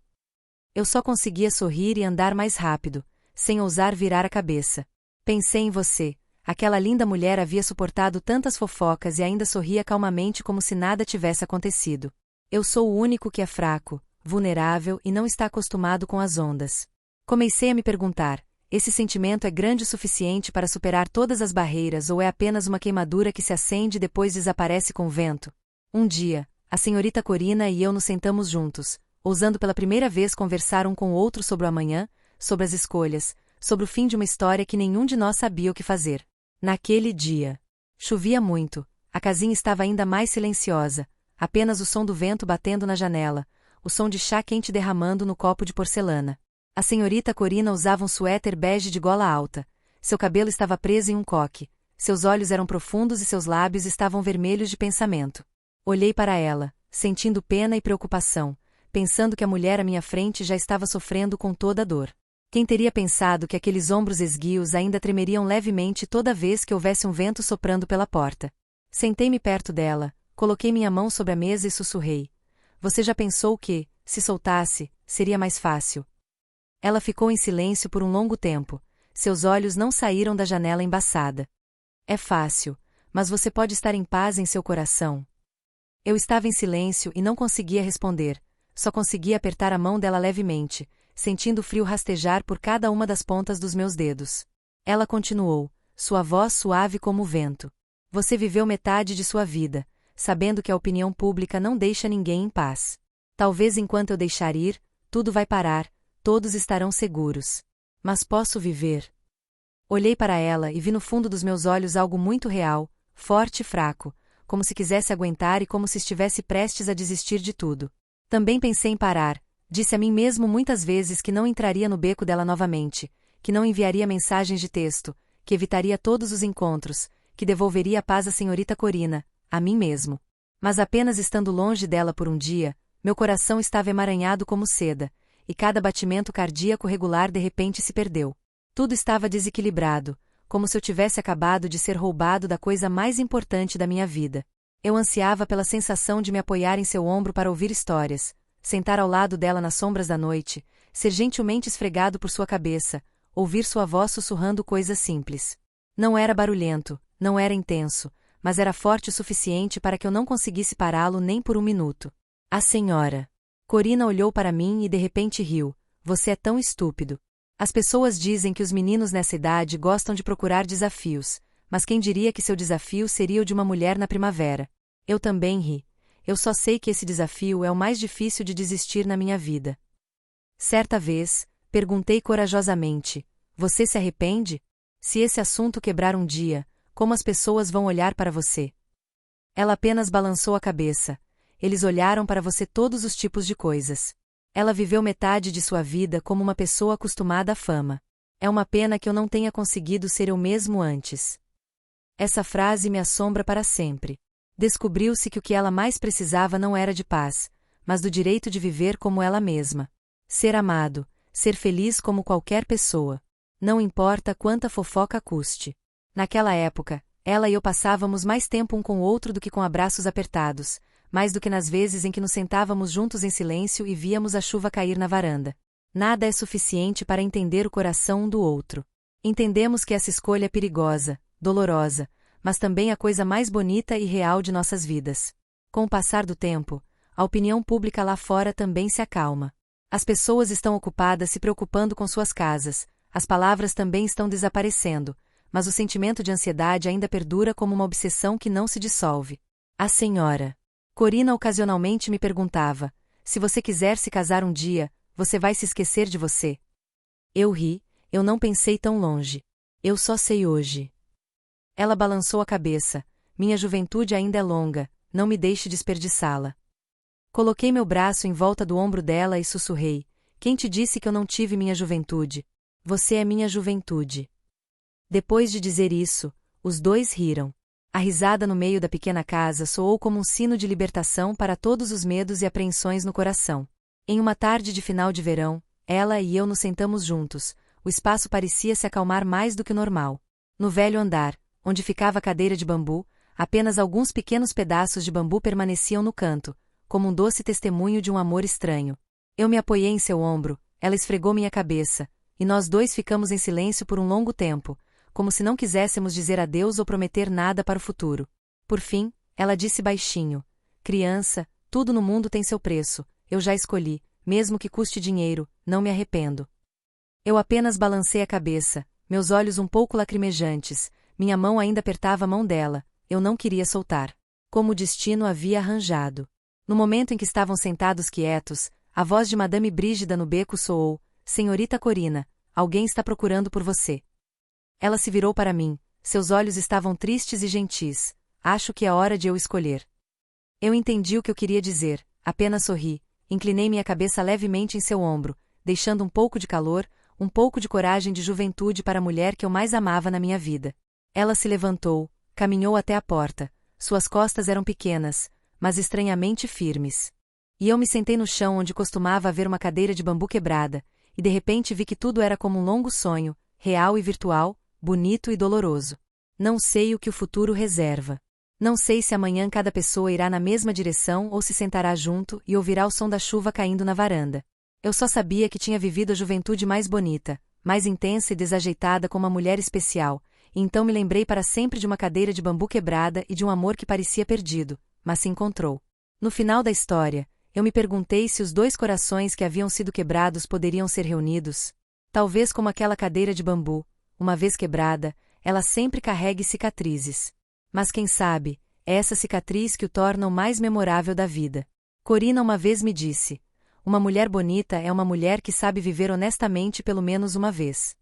Eu só conseguia sorrir e andar mais rápido, sem ousar virar a cabeça. Pensei em você. Aquela linda mulher havia suportado tantas fofocas e ainda sorria calmamente como se nada tivesse acontecido. Eu sou o único que é fraco, vulnerável e não está acostumado com as ondas. Comecei a me perguntar, esse sentimento é grande o suficiente para superar todas as barreiras ou é apenas uma queimadura que se acende e depois desaparece com o vento? Um dia, a senhorita Corina e eu nos sentamos juntos, ousando pela primeira vez conversar um com o outro sobre o amanhã, sobre as escolhas, sobre o fim de uma história que nenhum de nós sabia o que fazer. Naquele dia, chovia muito, a casinha estava ainda mais silenciosa, apenas o som do vento batendo na janela, o som de chá quente derramando no copo de porcelana. A senhorita Corina usava um suéter bege de gola alta, seu cabelo estava preso em um coque, seus olhos eram profundos e seus lábios estavam vermelhos de pensamento. Olhei para ela, sentindo pena e preocupação, pensando que a mulher à minha frente já estava sofrendo com toda a dor. Quem teria pensado que aqueles ombros esguios ainda tremeriam levemente toda vez que houvesse um vento soprando pela porta? Sentei-me perto dela, coloquei minha mão sobre a mesa e sussurrei. Você já pensou que, se soltasse, seria mais fácil? Ela ficou em silêncio por um longo tempo, seus olhos não saíram da janela embaçada. É fácil, mas você pode estar em paz em seu coração. Eu estava em silêncio e não conseguia responder, só conseguia apertar a mão dela levemente, sentindo o frio rastejar por cada uma das pontas dos meus dedos. Ela continuou, sua voz suave como o vento. Você viveu metade de sua vida, sabendo que a opinião pública não deixa ninguém em paz. Talvez enquanto eu deixar ir, tudo vai parar, todos estarão seguros. Mas posso viver? Olhei para ela e vi no fundo dos meus olhos algo muito real, forte e fraco, como se quisesse aguentar e como se estivesse prestes a desistir de tudo. Também pensei em parar. Disse a mim mesmo muitas vezes que não entraria no beco dela novamente, que não enviaria mensagens de texto, que evitaria todos os encontros, que devolveria a paz à senhorita Corina, a mim mesmo. Mas apenas estando longe dela por um dia, meu coração estava emaranhado como seda, e cada batimento cardíaco regular de repente se perdeu. Tudo estava desequilibrado, como se eu tivesse acabado de ser roubado da coisa mais importante da minha vida. Eu ansiava pela sensação de me apoiar em seu ombro para ouvir histórias, sentar ao lado dela nas sombras da noite, ser gentilmente esfregado por sua cabeça, ouvir sua voz sussurrando coisas simples. Não era barulhento, não era intenso, mas era forte o suficiente para que eu não conseguisse pará-lo nem por um minuto. A senhora Corina olhou para mim e de repente riu. Você é tão estúpido. As pessoas dizem que os meninos nessa idade gostam de procurar desafios, mas quem diria que seu desafio seria o de uma mulher na primavera? Eu também ri. Eu só sei que esse desafio é o mais difícil de desistir na minha vida. Certa vez, perguntei corajosamente, você se arrepende? Se esse assunto quebrar um dia, como as pessoas vão olhar para você? Ela apenas balançou a cabeça. Eles olharam para você todos os tipos de coisas. Ela viveu metade de sua vida como uma pessoa acostumada à fama. É uma pena que eu não tenha conseguido ser eu mesmo antes. Essa frase me assombra para sempre. Descobriu-se que o que ela mais precisava não era de paz, mas do direito de viver como ela mesma. Ser amado, ser feliz como qualquer pessoa. Não importa quanta fofoca custe. Naquela época, Ela e eu passávamos mais tempo um com o outro do que com abraços apertados, mais do que nas vezes em que nos sentávamos juntos em silêncio e víamos a chuva cair na varanda. Nada é suficiente para entender o coração um do outro. Entendemos que essa escolha é perigosa, dolorosa, mas também a coisa mais bonita e real de nossas vidas. Com o passar do tempo, a opinião pública lá fora também se acalma. As pessoas estão ocupadas se preocupando com suas casas, as palavras também estão desaparecendo, mas o sentimento de ansiedade ainda perdura como uma obsessão que não se dissolve. A senhora Corina ocasionalmente me perguntava: se você quiser se casar um dia, você vai se esquecer de você? Eu ri, eu não pensei tão longe. Eu só sei hoje. Ela balançou a cabeça: minha juventude ainda é longa, não me deixe desperdiçá-la. Coloquei meu braço em volta do ombro dela e sussurrei: quem te disse que eu não tive minha juventude? Você é minha juventude. Depois de dizer isso, os dois riram. A risada no meio da pequena casa soou como um sino de libertação para todos os medos e apreensões no coração. Em uma tarde de final de verão, ela e eu nos sentamos juntos, o espaço parecia se acalmar mais do que o normal. No velho andar, onde ficava a cadeira de bambu, apenas alguns pequenos pedaços de bambu permaneciam no canto, como um doce testemunho de um amor estranho. Eu me apoiei em seu ombro, ela esfregou minha cabeça, e nós dois ficamos em silêncio por um longo tempo, como se não quiséssemos dizer adeus ou prometer nada para o futuro. Por fim, ela disse baixinho: criança, tudo no mundo tem seu preço, eu já escolhi, mesmo que custe dinheiro, não me arrependo. Eu apenas balancei a cabeça, meus olhos um pouco lacrimejantes, minha mão ainda apertava a mão dela, eu não queria soltar. Como o destino havia arranjado. No momento em que estavam sentados quietos, a voz de Madame Brígida no beco soou: senhorita Corina, alguém está procurando por você. Ela se virou para mim, seus olhos estavam tristes e gentis. Acho que é hora de eu escolher. Eu entendi o que eu queria dizer, apenas sorri, inclinei minha cabeça levemente em seu ombro, deixando um pouco de calor, um pouco de coragem de juventude para a mulher que eu mais amava na minha vida. Ela se levantou, caminhou até a porta, suas costas eram pequenas, mas estranhamente firmes. E eu me sentei no chão onde costumava haver uma cadeira de bambu quebrada, e de repente vi que tudo era como um longo sonho, real e virtual, bonito e doloroso. Não sei o que o futuro reserva. Não sei se amanhã cada pessoa irá na mesma direção ou se sentará junto e ouvirá o som da chuva caindo na varanda. Eu só sabia que tinha vivido a juventude mais bonita, mais intensa e desajeitada como uma mulher especial, e então me lembrei para sempre de uma cadeira de bambu quebrada e de um amor que parecia perdido, mas se encontrou. No final da história, eu me perguntei se os dois corações que haviam sido quebrados poderiam ser reunidos. Talvez como aquela cadeira de bambu, uma vez quebrada, ela sempre carregue cicatrizes. Mas quem sabe, é essa cicatriz que o torna o mais memorável da vida. Corina uma vez me disse: uma mulher bonita é uma mulher que sabe viver honestamente pelo menos uma vez.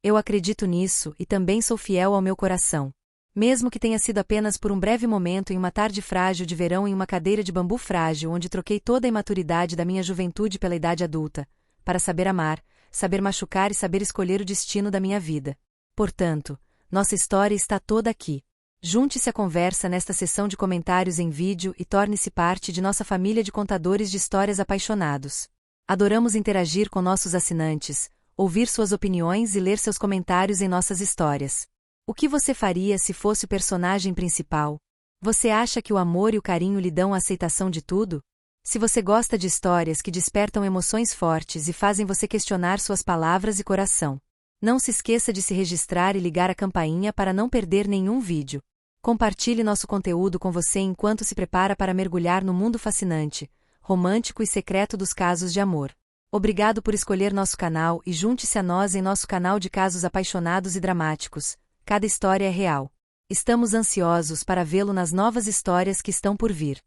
Eu acredito nisso e também sou fiel ao meu coração. Mesmo que tenha sido apenas por um breve momento em uma tarde frágil de verão em uma cadeira de bambu frágil onde troquei toda a imaturidade da minha juventude pela idade adulta, para saber amar, saber machucar e saber escolher o destino da minha vida. Portanto, nossa história está toda aqui. Junte-se à conversa nesta sessão de comentários em vídeo e torne-se parte de nossa família de contadores de histórias apaixonados. Adoramos interagir com nossos assinantes, ouvir suas opiniões e ler seus comentários em nossas histórias. O que você faria se fosse o personagem principal? Você acha que o amor e o carinho lhe dão a aceitação de tudo? Se você gosta de histórias que despertam emoções fortes e fazem você questionar suas palavras e coração, não se esqueça de se registrar e ligar a campainha para não perder nenhum vídeo. Compartilhe nosso conteúdo com você enquanto se prepara para mergulhar no mundo fascinante, romântico e secreto dos casos de amor. Obrigado por escolher nosso canal e junte-se a nós em nosso canal de casos apaixonados e dramáticos. Cada história é real. Estamos ansiosos para vê-lo nas novas histórias que estão por vir.